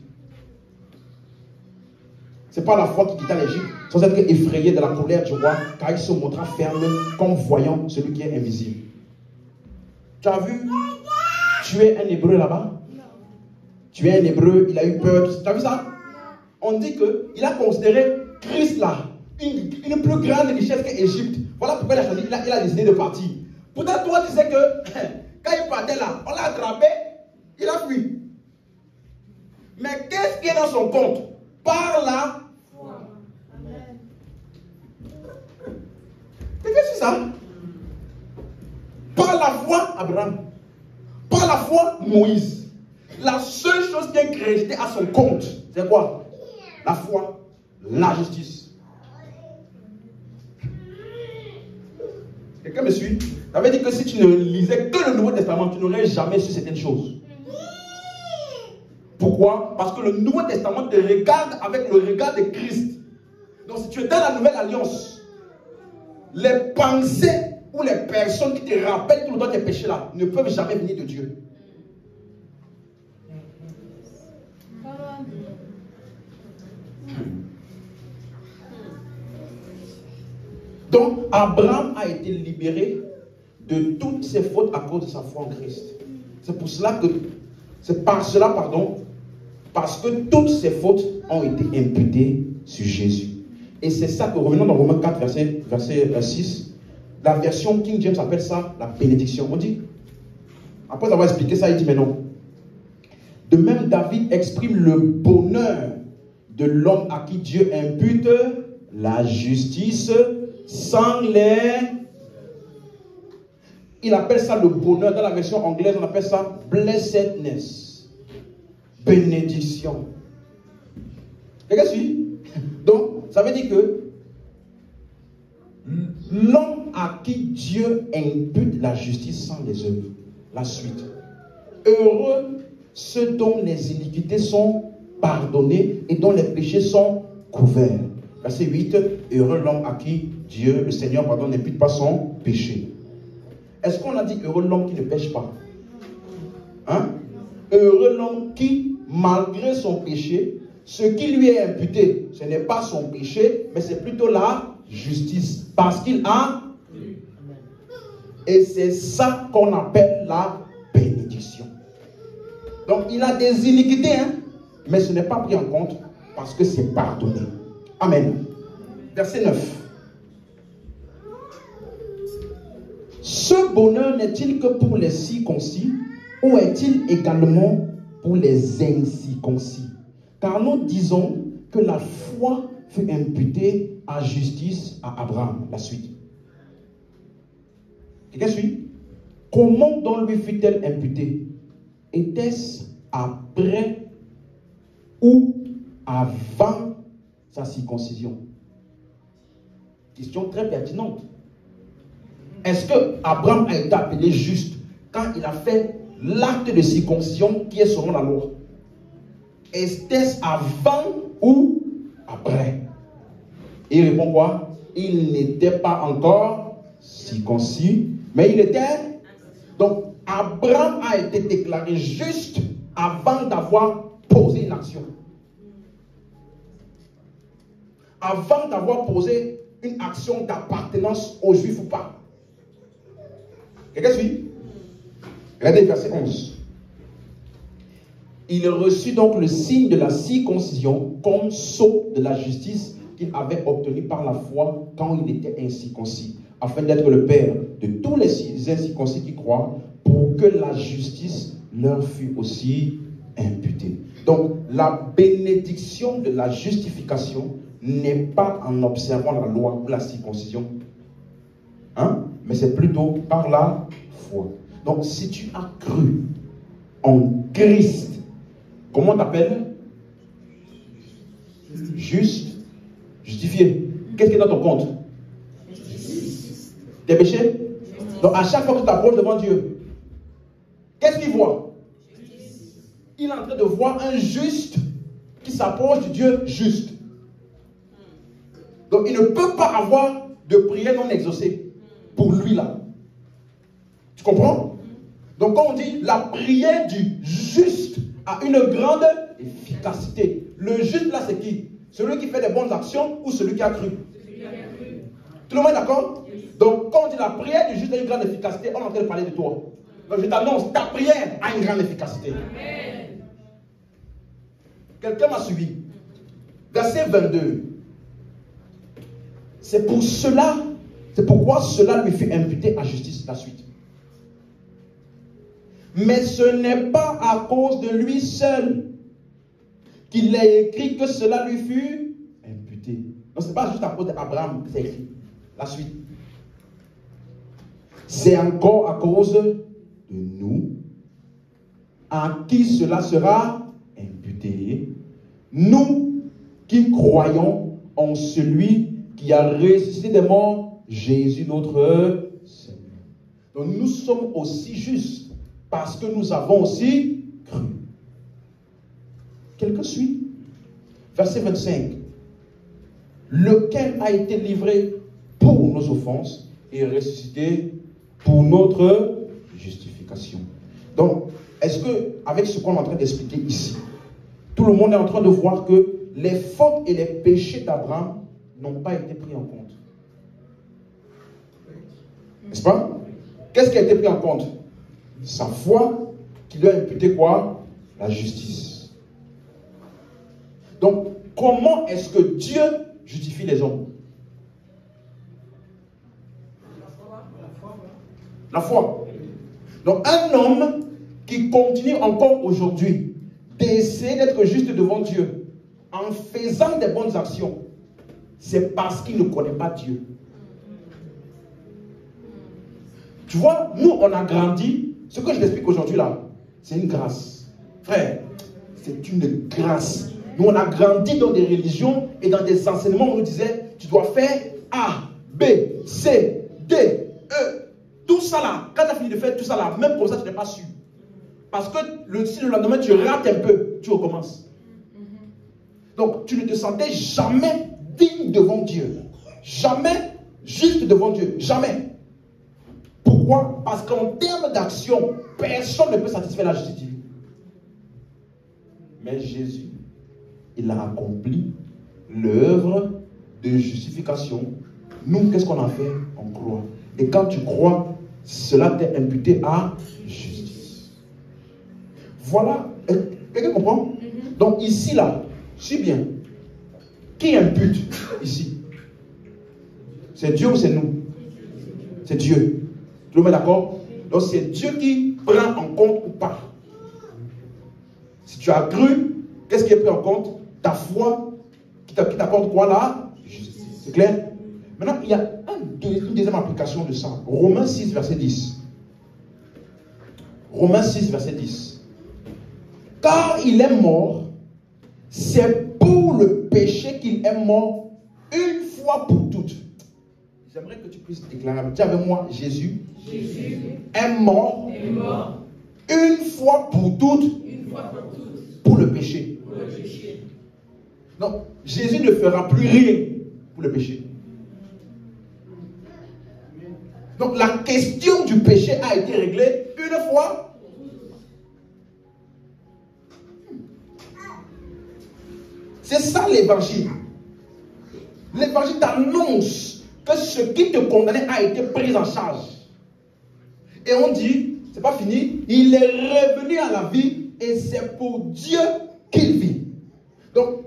A: C'est pas la foi qui quitta l'Égypte sans être effrayé de la colère du roi, car il se montra ferme comme voyant celui qui est invisible. Tu as vu? Tu es un Hébreu là-bas? Tu es un Hébreu, il a eu peur. Tu as vu ça? On dit qu'il a considéré Christ là, une plus grande richesse qu'Égypte. Voilà pourquoi il a choisi, il a décidé de partir. Pourtant, toi, tu sais que quand il partait là, on l'a attrapé, il a fui. Mais qu'est-ce qui est dans son compte? Par la foi. Qu'est-ce que c'est ça? Par la foi, Abraham. Par la foi, Moïse. La seule chose qui est créditée à son compte, c'est quoi? La foi, la justice. Quelqu'un me suit? Ça veut dire que si tu ne lisais que le Nouveau Testament, tu n'aurais jamais su certaines choses. Pourquoi? Parce que le Nouveau Testament te regarde avec le regard de Christ. Donc si tu es dans la Nouvelle Alliance, les pensées ou les personnes qui te rappellent tout le temps tes péchés là ne peuvent jamais venir de Dieu. Donc Abraham a été libéré de toutes ses fautes à cause de sa foi en Christ. C'est pour cela que, c'est par cela, pardon, parce que toutes ses fautes ont été imputées sur Jésus. Et c'est ça que, revenons dans Romains 4, verset 6, la version King James appelle ça la bénédiction. On dit, après avoir expliqué ça, il dit, mais non. De même, David exprime le bonheur de l'homme à qui Dieu impute la justice sans les... Il appelle ça le bonheur. Dans la version anglaise, on appelle ça blessedness. Bénédiction. Quelqu'un suit? Donc, ça veut dire que l'homme à qui Dieu impute la justice sans les œuvres. La suite. Heureux ceux dont les iniquités sont pardonnées et dont les péchés sont couverts. Verset 8. Heureux l'homme à qui Dieu, le Seigneur, pardon, n'impute pas son péché. Est-ce qu'on a dit heureux l'homme qui ne pêche pas? Hein? Heureux l'homme qui, malgré son péché, ce qui lui est imputé, ce n'est pas son péché, mais c'est plutôt la justice. Parce qu'il a... Et c'est ça qu'on appelle la bénédiction. Donc il a des iniquités, hein, mais ce n'est pas pris en compte parce que c'est pardonné. Amen. Verset 9. Ce bonheur n'est-il que pour les circoncis Ou est-il également pour les incirconcis? Car nous disons que la foi fut imputée à justice à Abraham. La suite. Quelqu'un suit? Comment donc lui fut-elle imputée? Était-ce après ou avant sa circoncision? Question très pertinente. Est-ce que Abraham a été appelé juste quand il a fait l'acte de circoncision qui est selon la loi? Était-ce avant ou après? Et il répond quoi? Il n'était pas encore circoncis, mais il était. Donc, Abraham a été déclaré juste avant d'avoir posé une action. Avant d'avoir posé une action d'appartenance aux Juifs ou pas. Quelqu'un suit? Regardez le verset 11. Il reçut donc le signe de la circoncision comme sceau de la justice qu'il avait obtenu par la foi quand il était incirconcis, afin d'être le père de tous les incirconcis qui croient, pour que la justice leur fût aussi imputée. Donc, la bénédiction de la justification n'est pas en observant la loi ou la circoncision, hein? Mais c'est plutôt par la foi. Donc, si tu as cru en Christ, comment t'appelles? Juste, justifié. Qu'est-ce qui est dans ton compte? Tes péchés? Donc, à chaque fois que tu t'approches devant Dieu, qu'est-ce qu'il voit? Il est en train de voir un juste qui s'approche du Dieu juste. Donc, il ne peut pas avoir de prière non exaucée pour lui là. Tu comprends? Donc, quand on dit la prière du juste a une grande efficacité. Le juste là, c'est qui? Celui qui fait des bonnes actions ou celui qui a cru? Tout le monde est d'accord? Donc, quand on dit la prière du juste a une grande efficacité, on est en train de parler de toi. Donc, je t'annonce, ta prière a une grande efficacité. Quelqu'un m'a suivi. Verset 22. C'est pour cela, c'est pourquoi cela lui fut imputé à justice. La suite. Mais ce n'est pas à cause de lui seul qu'il est écrit que cela lui fut imputé. Donc ce n'est pas juste à cause d'Abraham que c'est écrit. La suite. C'est encore à cause de nous à qui cela sera imputé. Nous qui croyons en celui qui a ressuscité des morts, Jésus notre Seigneur. Donc nous sommes aussi justes parce que nous avons aussi cru. Quelqu'un suit? Verset 25. Lequel a été livré pour nos offenses et ressuscité pour notre justification. Donc, est-ce que, avec ce qu'on est en train d'expliquer ici, tout le monde est en train de voir que les fautes et les péchés d'Abraham n'ont pas été pris en compte? N'est-ce pas? Qu'est-ce qui a été pris en compte? Sa foi qui lui a imputé quoi? La justice. Donc, comment est-ce que Dieu justifie les hommes? La foi. Donc, un homme qui continue encore aujourd'hui d'essayer d'être juste devant Dieu en faisant des bonnes actions, c'est parce qu'il ne connaît pas Dieu. Tu vois, nous, on a grandi. Ce que je t'explique aujourd'hui là, c'est une grâce. Frère, c'est une grâce. Nous, on a grandi dans des religions et dans des enseignements où on nous disait, tu dois faire A, B, C, D, E. Tout ça là, quand tu as fini de faire tout ça là, même comme ça, tu n'es pas sûr. Parce que si le lendemain, tu rates un peu, tu recommences. Donc, tu ne te sentais jamais digne devant Dieu. Jamais juste devant Dieu. Jamais. Pourquoi? Parce qu'en termes d'action, personne ne peut satisfaire la justice divine. Mais Jésus, il a accompli l'œuvre de justification. Nous, qu'est-ce qu'on a fait? On croit. Et quand tu crois, cela t'est imputé à justice. Voilà. Quelqu'un comprend? Donc ici, là, suis bien. Qui impute ici? C'est Dieu ou c'est nous? C'est Dieu. Tout le monde est d'accord? Donc c'est Dieu qui prend en compte ou pas. Si tu as cru, qu'est-ce qui est pris en compte? Ta foi qui t'apporte quoi là? C'est clair? Maintenant, il y a une deuxième application de ça. Romains 6, verset 10. Romains 6, verset 10. Car il est mort, c'est pour le péché qu'il est mort une fois pour toutes. J'aimerais que tu puisses déclarer. Dis avec moi, Jésus est mort une fois pour toutes pour le péché. Donc, Jésus ne fera plus rien pour le péché. Donc, la question du péché a été réglée une fois. C'est ça l'évangile. L'évangile t'annonce que ce qui te condamnait a été pris en charge. Et on dit, c'est pas fini, il est revenu à la vie et c'est pour Dieu qu'il vit. Donc,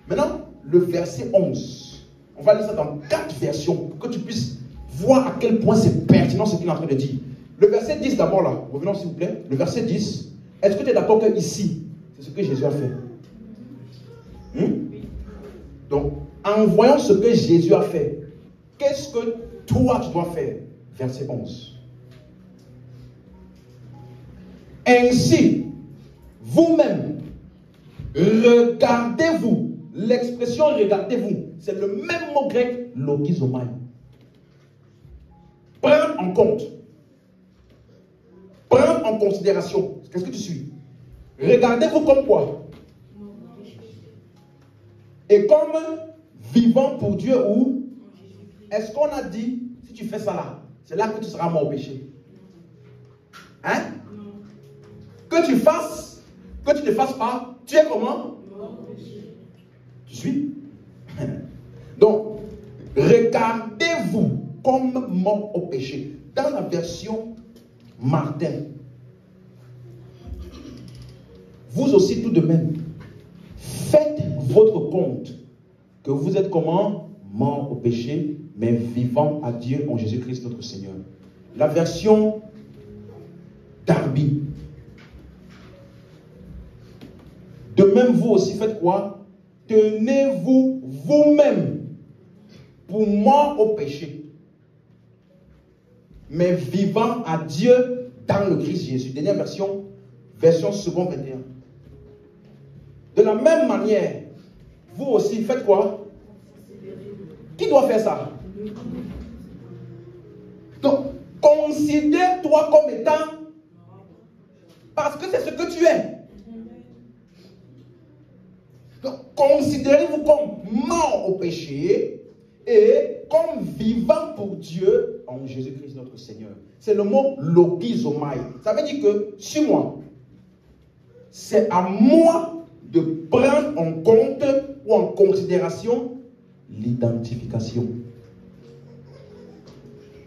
A: maintenant, le verset 11. On va lire ça dans 4 versions pour que tu puisses voir à quel point c'est pertinent ce qu'il est en train de dire. Le verset 10 d'abord là, revenons s'il vous plaît. Le verset 10, est-ce que tu es d'accord que ici, c'est ce que Jésus a fait? Donc, en voyant ce que Jésus a fait, qu'est-ce que toi tu dois faire? Verset 11. Ainsi, vous-même, regardez-vous. L'expression regardez-vous, c'est le même mot grec, logizomai. Prendre en compte. Prendre en considération. Qu'est-ce que tu suis? Regardez-vous comme quoi? Et comme vivant pour Dieu ou? Est-ce qu'on a dit, si tu fais ça là, c'est là que tu seras mort au péché? Hein? Que tu fasses, que tu ne fasses pas, tu es comment? Tu suis? Donc, regardez-vous comme mort au péché. Dans la version Martin, vous aussi tout de même, faites votre compte que vous êtes comment? Mort au péché, mais vivant à Dieu en Jésus-Christ notre Seigneur. La version Darby. De même, vous aussi faites quoi? Tenez-vous vous-même pour mort au péché, mais vivant à Dieu dans le Christ Jésus. Dernière version, version second 21. De la même manière, vous aussi faites quoi? Qui doit faire ça? Donc, considère-toi comme étant, parce que c'est ce que tu es. Donc, considérez-vous comme mort au péché et comme vivant pour Dieu en Jésus-Christ notre Seigneur. C'est le mot logizomai. Ça veut dire que, suis-moi, c'est à moi de prendre en compte ou en considération l'identification.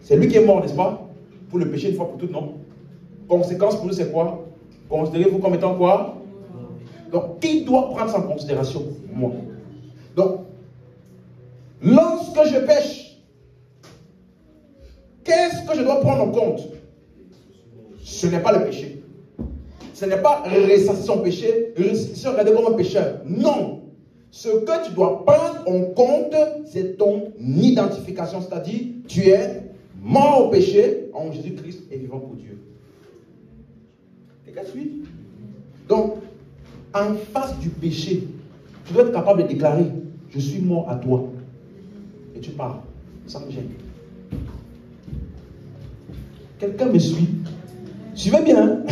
A: C'est lui qui est mort, n'est-ce pas? Pour le péché une fois pour toutes, non? Conséquence pour nous, c'est quoi? Considérez-vous comme étant quoi? Donc, qui doit prendre ça en considération? Moi. Donc, lorsque je pêche, qu'est-ce que je dois prendre en compte? Ce n'est pas le péché. Ce n'est pas ressasser son péché, se regarder comme un pécheur. Non. Ce que tu dois prendre en compte, c'est ton identification. C'est-à-dire, tu es mort au péché en Jésus-Christ et vivant pour Dieu. Quelqu'un suit? Donc, en face du péché, tu dois être capable de déclarer, je suis mort à toi. Et tu pars, sans gêne. Quelqu'un me suit? Suivez bien.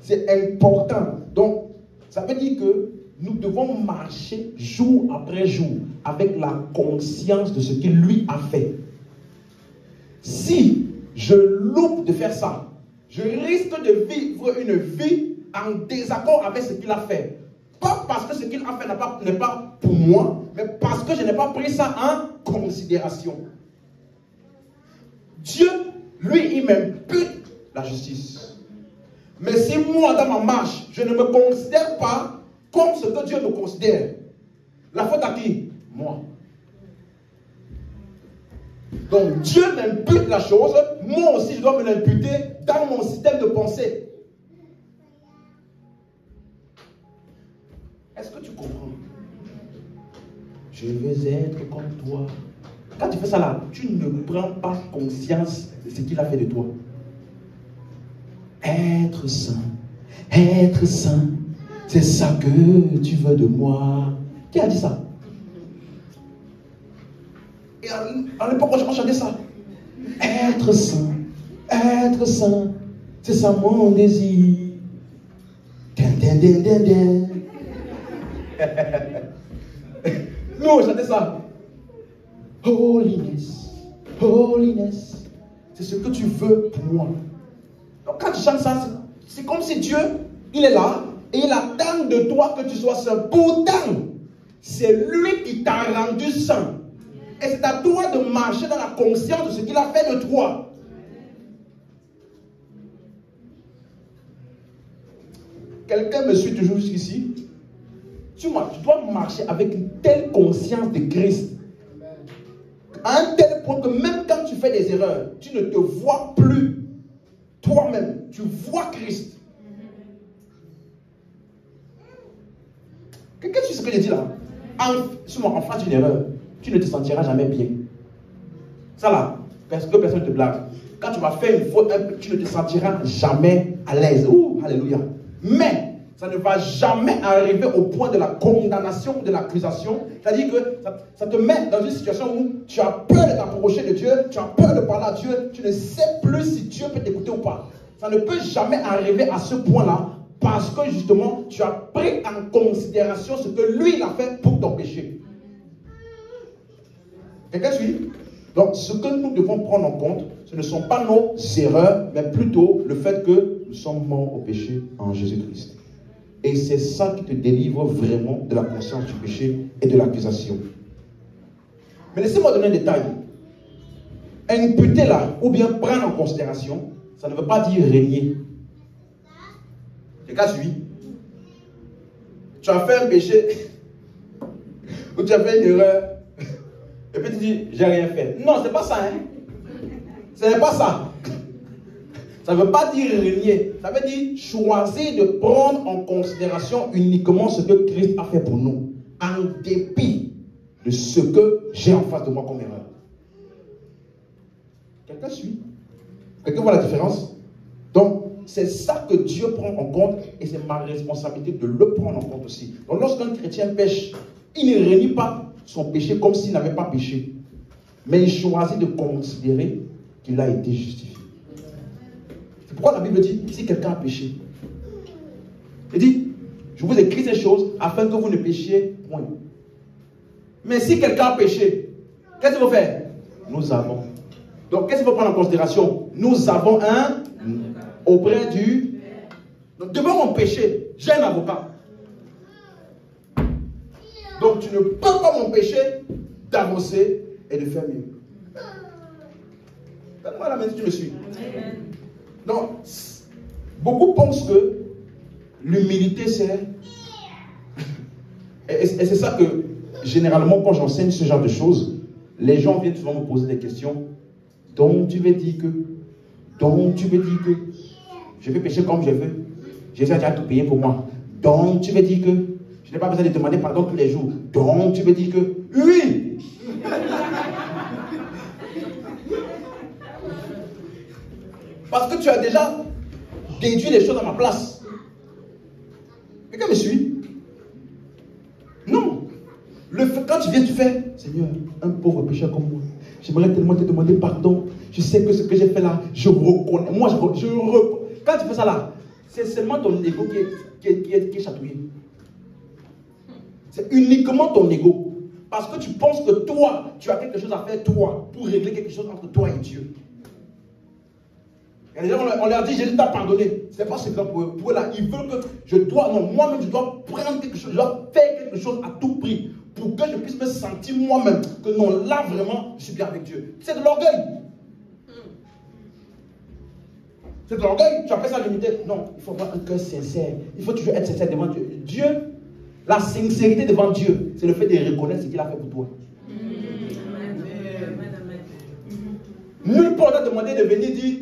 A: C'est important. Donc, ça veut dire que nous devons marcher jour après jour avec la conscience de ce qu'il lui a fait. Si je loupe de faire ça, je risque de vivre une vie en désaccord avec ce qu'il a fait. Pas parce que ce qu'il a fait n'est pas pour moi, mais parce que je n'ai pas pris ça en considération. Dieu, lui, il m'impute la justice. Mais si moi, dans ma marche, je ne me considère pas comme ce que Dieu me considère, la faute à qui? Moi. Donc Dieu m'impute la chose, moi aussi je dois me l'imputer dans mon système de pensée. Est-ce que tu comprends? Je veux être comme toi. Quand tu fais ça là, tu ne prends pas conscience de ce qu'il a fait de toi. Être saint, c'est ça que tu veux de moi. Qui a dit ça? Et à l'époque, on chantait ça. Être saint, c'est ça mon désir. Nous, on chantait ça. Holiness, c'est ce que tu veux pour moi. Donc quand tu chantes ça, c'est comme si Dieu, il est là et il attend de toi que tu sois saint. Pourtant, c'est lui qui t'a rendu saint. Et c'est à toi de marcher dans la conscience de ce qu'il a fait de toi. Quelqu'un me suit toujours jusqu'ici? Tu dois marcher avec une telle conscience de Christ. À un tel point que même quand tu fais des erreurs, tu ne te vois plus toi-même. Tu vois Christ. Quelqu'un suit ce que je dis là? En face d'une erreur, tu ne te sentiras jamais bien. Ça là, parce que personne ne te blague. Quand tu vas faire une faute, tu ne te sentiras jamais à l'aise. Ouh, alléluia. Mais ça ne va jamais arriver au point de la condamnation ou de l'accusation. C'est-à-dire que ça te met dans une situation où tu as peur de t'approcher de Dieu, tu as peur de parler à Dieu, tu ne sais plus si Dieu peut t'écouter ou pas. Ça ne peut jamais arriver à ce point-là parce que justement, tu as pris en considération ce que lui il a fait pour ton péché. Quelqu'un suit? Donc, ce que nous devons prendre en compte, ce ne sont pas nos erreurs, mais plutôt le fait que nous sommes morts au péché en Jésus-Christ. Et c'est ça qui te délivre vraiment de la conscience du péché et de l'accusation. Mais laissez-moi donner un détail. Imputer là, ou bien prendre en considération, ça ne veut pas dire régner. Quelqu'un suit? Tu as fait un péché, ou tu as fait une erreur, et puis tu dis, j'ai rien fait. Non, c'est pas ça, hein. Ce n'est pas ça. Ça ne veut pas dire régner. Ça veut dire choisir de prendre en considération uniquement ce que Christ a fait pour nous, en dépit de ce que j'ai en face de moi comme erreur. Quelqu'un suit? Quelqu'un voit la différence? Donc, c'est ça que Dieu prend en compte et c'est ma responsabilité de le prendre en compte aussi. Donc, lorsqu'un chrétien pêche, il ne renie pas son péché comme s'il n'avait pas péché, mais il choisit de considérer qu'il a été justifié. C'est pourquoi la Bible dit, si quelqu'un a péché, il dit, je vous écris ces choses afin que vous ne péchiez point. Mais si quelqu'un a péché, qu'est-ce qu'il faut faire? Nous avons. Donc, qu'est-ce qu'il faut prendre en considération? Nous avons un auprès du... Donc, devant mon péché, j'ai un avocat. Donc, tu ne peux pas m'empêcher d'avancer et de faire mieux. Donne-moi la main si tu me suis. Donc, beaucoup pensent que l'humilité, c'est... Et c'est ça que, généralement, quand j'enseigne ce genre de choses, les gens viennent souvent me poser des questions. Donc, tu veux dire que... Donc, tu veux dire que... Je vais pécher comme je veux. Jésus a déjà tout payé pour moi. Donc, tu veux dire que... Je n'ai pas besoin de demander pardon tous les jours. Donc, tu veux dire que... Oui! Parce que tu as déjà déduit les choses à ma place. Quelqu'un me suit? Non. Quand tu viens, tu fais, Seigneur, un pauvre pécheur comme moi, j'aimerais tellement te demander pardon. Je sais que ce que j'ai fait là, je reconnais. Moi, quand tu fais ça là, c'est seulement ton ego qui est chatouillé. C'est uniquement ton ego. Parce que tu penses que toi, tu as quelque chose à faire, toi, pour régler quelque chose entre toi et Dieu. Et les gens, on leur dit, Jésus t'a pardonné. Ce n'est pas suffisant pour eux. Pour eux là, ils veulent que moi-même, je dois prendre quelque chose, je dois faire quelque chose à tout prix. Pour que je puisse me sentir moi-même que non, là vraiment, je suis bien avec Dieu. C'est de l'orgueil. C'est de l'orgueil. Tu appelles ça l'humilité? Non, il faut avoir un cœur sincère. Il faut toujours être sincère devant Dieu. Dieu, la sincérité devant Dieu, c'est le fait de reconnaître ce qu'il a fait pour toi. Nul pas demandé de venir dire,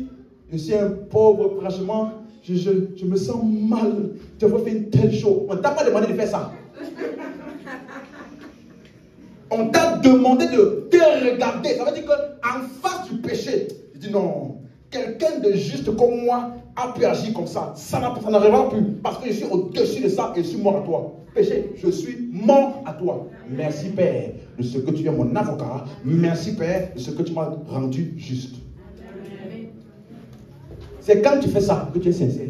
A: je suis un pauvre, franchement, je me sens mal, tu vas faire une telle chose. On ne t'a pas demandé de faire ça. On t'a demandé de te regarder. Ça veut dire qu'en face du péché, je dis non, quelqu'un de juste comme moi a pu agir comme ça. Ça n'arrivera plus. Parce que je suis au-dessus de ça et je suis mort à toi. Péché, je suis mort à toi. Merci Père de ce que tu es mon avocat. Merci Père de ce que tu m'as rendu juste. C'est quand tu fais ça que tu es sincère.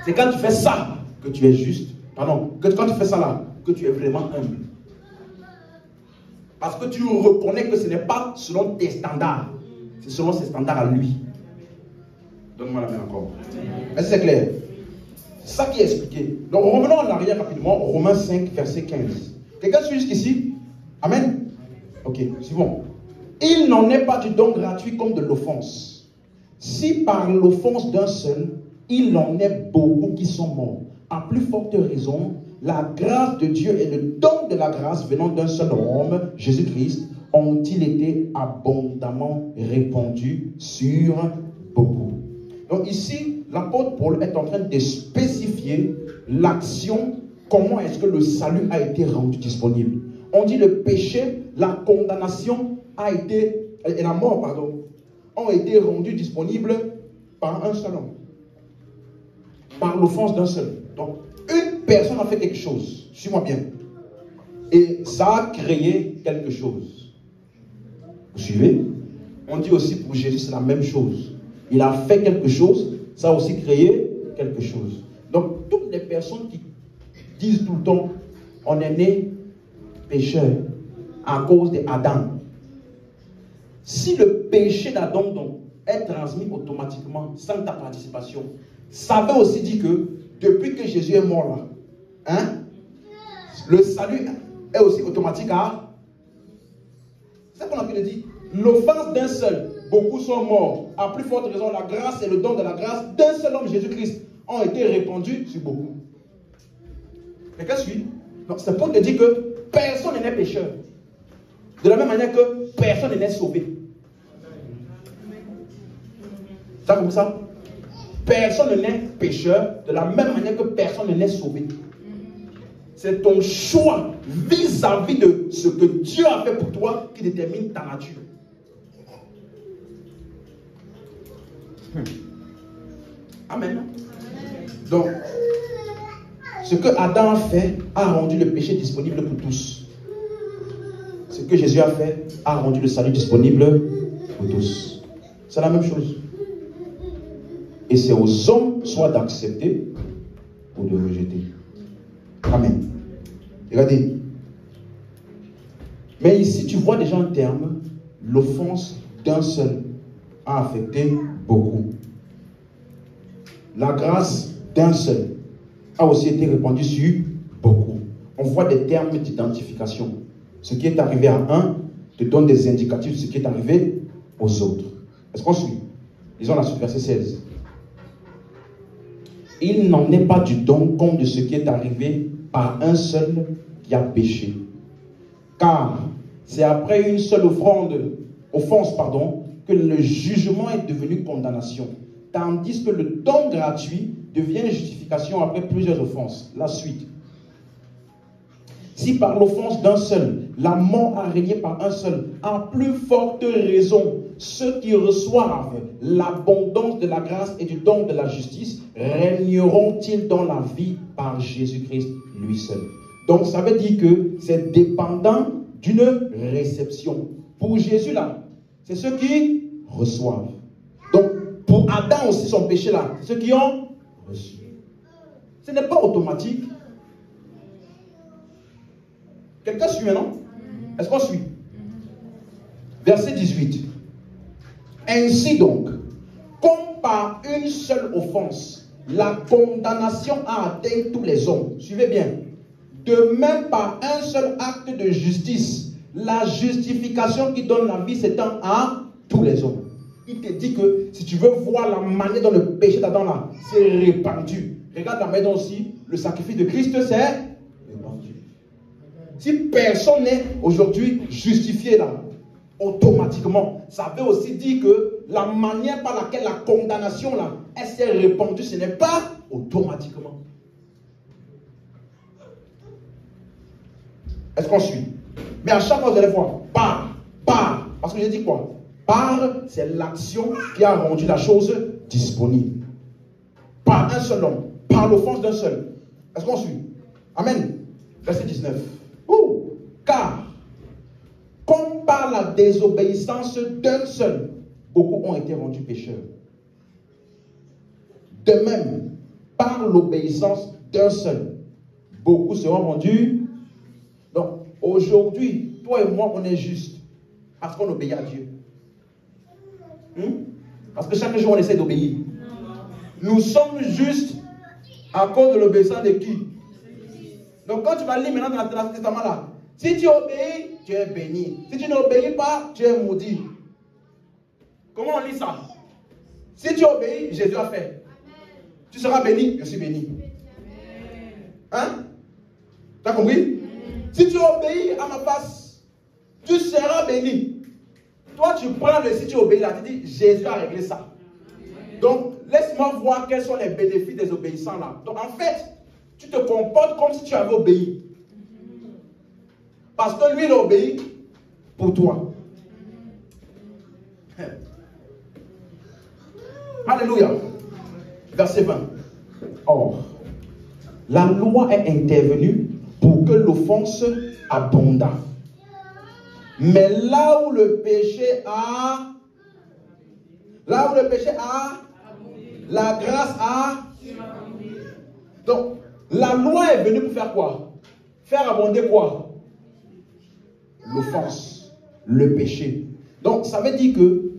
A: C'est quand tu fais ça que tu es juste. Pardon, quand tu fais ça là, que tu es vraiment humble. Parce que tu reconnais que ce n'est pas selon tes standards. C'est selon ses standards à lui. Donne-moi la main encore. Est-ce que c'est clair? C'est ça qui est expliqué. Donc revenons en arrière rapidement. Romains 5, verset 15. Quelqu'un suit jusqu'ici? Amen? Ok, c'est bon. Il n'en est pas du don gratuit comme de l'offense. Si par l'offense d'un seul, il en est beaucoup qui sont morts. À plus forte raison, la grâce de Dieu et le don de la grâce venant d'un seul homme, Jésus-Christ, ont-ils été abondamment répandus sur beaucoup. Donc ici, l'apôtre Paul est en train de spécifier l'action, comment est-ce que le salut a été rendu disponible. On dit le péché, la condamnation a été, et la mort, pardon, ont été rendus disponibles par un seul homme. Par l'offense d'un seul. Donc, une personne a fait quelque chose. Suis-moi bien. Et ça a créé quelque chose. Vous suivez? On dit aussi pour Jésus, c'est la même chose. Il a fait quelque chose, ça a aussi créé quelque chose. Donc, toutes les personnes qui disent tout le temps, on est né pécheur à cause d'Adam. Si le péché d'Adam donc est transmis automatiquement, sans ta participation, ça veut aussi dire que depuis que Jésus est mort là, hein, le salut est aussi automatique à... C'est ça qu'on a pu le dire. L'offense d'un seul, beaucoup sont morts. À plus forte raison, la grâce et le don de la grâce d'un seul homme, Jésus-Christ, ont été répandus sur beaucoup. Quelqu'un suit? Donc c'est pour te dire que personne n'est pécheur. De la même manière que personne n'est sauvé. Ça comme ça? Personne n'est pécheur de la même manière que personne n'est sauvé. C'est ton choix vis-à-vis de ce que Dieu a fait pour toi qui détermine ta nature. Amen. Donc, ce que Adam a fait a rendu le péché disponible pour tous. Ce que Jésus a fait a rendu le salut disponible pour tous. C'est la même chose. Et c'est aux hommes soit d'accepter ou de rejeter. Amen. Regardez. Mais ici, tu vois déjà un terme, l'offense d'un seul a affecté beaucoup. La grâce d'un seul a aussi été répandue sur beaucoup. On voit des termes d'identification. Ce qui est arrivé à un te donne des indicatifs de ce qui est arrivé aux autres. Est-ce qu'on suit? Lisons la suite, verset 16. Il n'en est pas du don comme de ce qui est arrivé par un seul qui a péché. Car c'est après une seule offense, que le jugement est devenu condamnation. Tandis que le don gratuit devient justification après plusieurs offenses. La suite. Si par l'offense d'un seul, la mort a régné par un seul, à plus forte raison, ceux qui reçoivent l'abondance de la grâce et du don de la justice régneront-ils dans la vie par Jésus-Christ lui seul. Donc ça veut dire que c'est dépendant d'une réception. Pour Jésus là, c'est ceux qui reçoivent. Donc pour Adam aussi son péché là, c'est ceux qui ont reçu. Ce n'est pas automatique. Quelqu'un suit maintenant? Est-ce qu'on suit? Verset 18. Ainsi donc, comme par une seule offense, la condamnation a atteint tous les hommes. Suivez bien. De même par un seul acte de justice, la justification qui donne la vie s'étend à tous les hommes. Il te dit que si tu veux voir la manière dont le péché d'Adam là s'est répandu, regarde la manière dont aussi le sacrifice de Christ s'est répandu. Si personne n'est aujourd'hui justifié là, automatiquement. Ça veut aussi dire que la manière par laquelle la condamnation là, elle s'est répandue, ce n'est pas automatiquement. Est-ce qu'on suit? Mais à chaque fois, vous allez voir, par. Parce que j'ai dit quoi? Par, c'est l'action qui a rendu la chose disponible. Par un seul homme, par l'offense d'un seul. Est-ce qu'on suit? Amen. Verset 19. Car, comme par la désobéissance d'un seul, beaucoup ont été rendus pécheurs. De même, par l'obéissance d'un seul, beaucoup seront rendus. Donc, aujourd'hui, toi et moi, on est juste parce qu'on obéit à Dieu. Parce que chaque jour, on essaie d'obéir. Nous sommes justes à cause de l'obéissance de qui? Donc, quand tu vas lire maintenant dans le testament là, si tu obéis, tu es béni. Si tu n'obéis pas, tu es maudit. Comment on lit ça? Si tu obéis, Jésus a fait. Tu seras béni, je suis béni. Hein? Tu as compris? Si tu obéis à ma face, tu seras béni. Toi, tu prends le si tu obéis là, tu dis Jésus a réglé ça. Donc, laisse-moi voir quels sont les bénéfices des obéissants là. Donc, en fait, tu te comportes comme si tu avais obéi. Parce que lui, il obéit pour toi. Alléluia. Verset 20. Or, la loi est intervenue pour que l'offense abondât. Mais là où le péché a, la grâce a. Donc, la loi est venue pour faire quoi? Faire abonder quoi? L'offense, le péché. Donc, ça veut dire que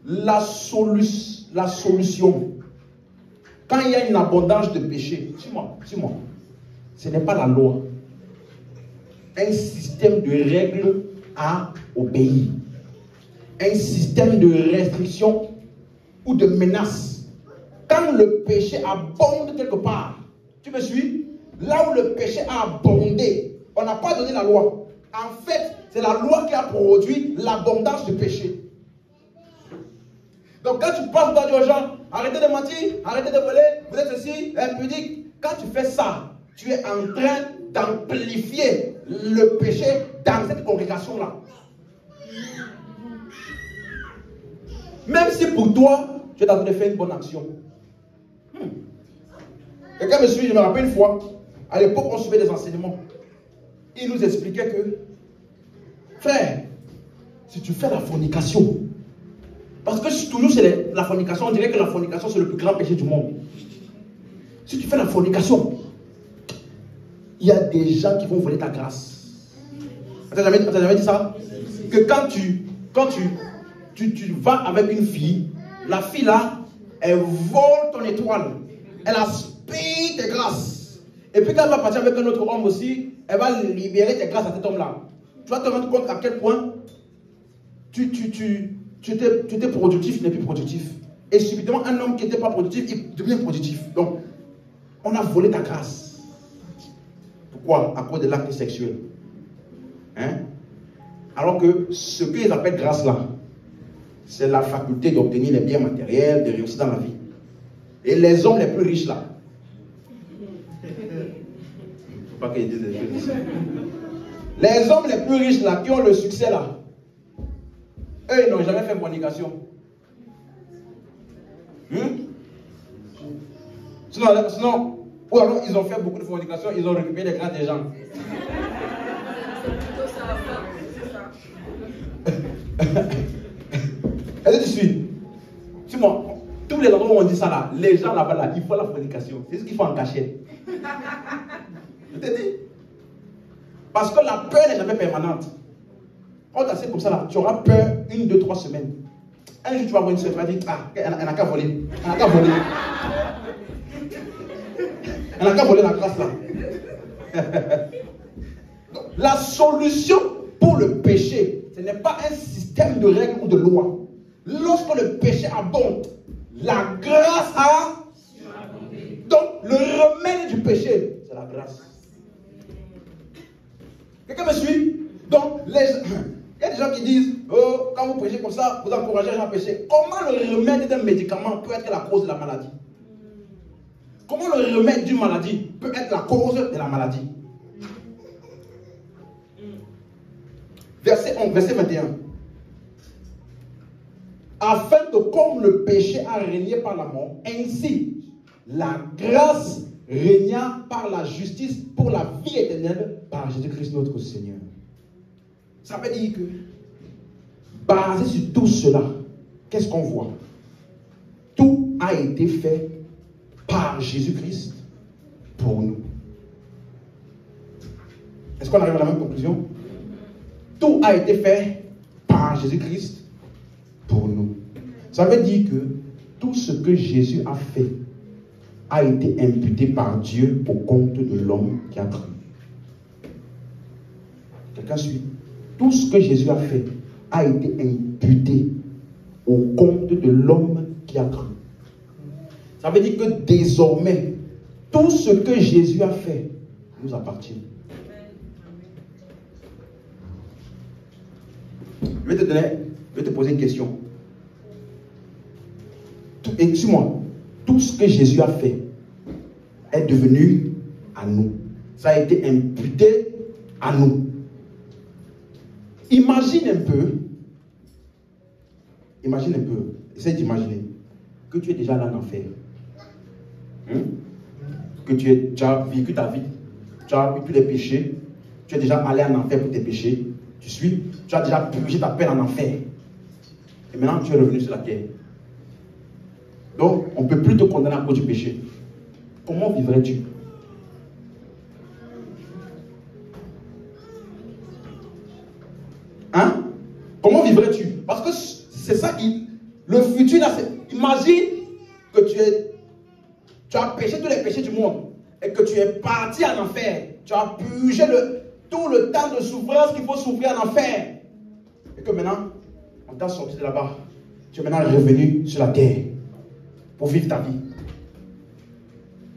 A: la solution, quand il y a une abondance de péché, dis-moi, ce n'est pas la loi. Un système de règles à obéir. Un système de restriction ou de menace. Quand le péché abonde quelque part, tu me suis? Là où le péché a abondé, on n'a pas donné la loi. En fait, c'est la loi qui a produit l'abondance du péché. Donc quand tu passes dans aux gens, arrêtez de mentir, arrêtez de voler, vous êtes ceci, impudique. Quand tu fais ça, tu es en train d'amplifier le péché dans cette congrégation-là. Même si pour toi, tu es en train de faire une bonne action. Quelqu'un me suit, je me rappelle une fois, à l'époque on suivait des enseignements. Il nous expliquait que, frère, si tu fais la fornication, parce que toujours c'est la fornication, on dirait que la fornication c'est le plus grand péché du monde. Si tu fais la fornication, il y a des gens qui vont voler ta grâce. Tu n'as jamais dit ça? Que quand tu vas avec une fille, la fille là, elle vole ton étoile. Elle aspire tes grâces. Et puis quand elle va partir avec un autre homme aussi, elle va libérer tes grâces à cet homme-là. Tu vas te rendre compte à quel point tu étais productif, tu n'es plus productif. Et subitement, un homme qui n'était pas productif, il devient productif. Donc, on a volé ta grâce. Pourquoi? À cause de l'acte sexuel. Hein? Alors que ce qu'ils appellent grâce là, c'est la faculté d'obtenir les biens matériels, de réussir dans la vie. Et les hommes les plus riches là, faut pas qu'ils disent des choses. Les hommes les plus riches là, qui ont le succès là, eux ils n'ont jamais fait fornication. Sinon, ou alors ils ont fait beaucoup de fornication, ils ont récupéré les grâces des gens. Est-ce que tu suis? Dis-moi, tous les endroits où on dit ça là, les gens là-bas là, ils font la fornication. C'est ce qu'il faut en cacher. Je t'ai dit. Parce que la peur n'est jamais permanente. Quand tu es comme ça là, tu auras peur 1, 2, 3 semaines. Un jour tu vas voir une soeur, tu vas dire, ah, elle n'a qu'à voler. Elle n'a qu'à voler. Elle n'a qu'à voler la grâce là. Donc, la solution pour le péché, ce n'est pas un système de règles ou de lois. Lorsque le péché abonde, la grâce a. Donc, le remède du péché, c'est la grâce. Quelqu'un me suit? Donc, il y a a des gens qui disent, oh, quand vous prêchez comme ça, vous encouragez les gens à pécher. Comment le remède d'un médicament peut être la cause de la maladie? Comment le remède d'une maladie peut être la cause de la maladie? Verset 11, verset 21. Afin que comme le péché a régné par la mort, ainsi la grâce régna par la justice pour la vie éternelle par Jésus-Christ notre Seigneur. Ça veut dire que, basé sur tout cela, qu'est-ce qu'on voit? Tout a été fait par Jésus-Christ pour nous. Est-ce qu'on arrive à la même conclusion? Tout a été fait par Jésus-Christ pour nous. Ça veut dire que tout ce que Jésus a fait a été imputé par Dieu au compte de l'homme qui a cru. Quelqu'un suit? Tout ce que Jésus a fait a été imputé au compte de l'homme qui a cru. Ça veut dire que désormais, tout ce que Jésus a fait nous appartient. Je vais te poser une question. Et suis-moi, tout ce que Jésus a fait est devenu à nous. Ça a été imputé à nous. Imagine un peu, essaye d'imaginer que tu es déjà là en enfer. Que tu as vécu ta vie, tu as eu tous les péchés, tu es déjà allé en enfer pour tes péchés. Tu as déjà purgé ta peine en enfer. Et maintenant, tu es revenu sur la terre. Donc, on ne peut plus te condamner à cause du péché. Comment vivrais-tu? Hein? Comment vivrais-tu? Parce que c'est ça qui... Le futur, là, c'est... Imagine que tu as péché tous les péchés du monde et que tu es parti en enfer. Tu as purgé tout le temps de souffrance qu'il faut souffrir en enfer. Et que maintenant, on t'a sorti de là-bas. Tu es maintenant revenu sur la terre pour vivre ta vie.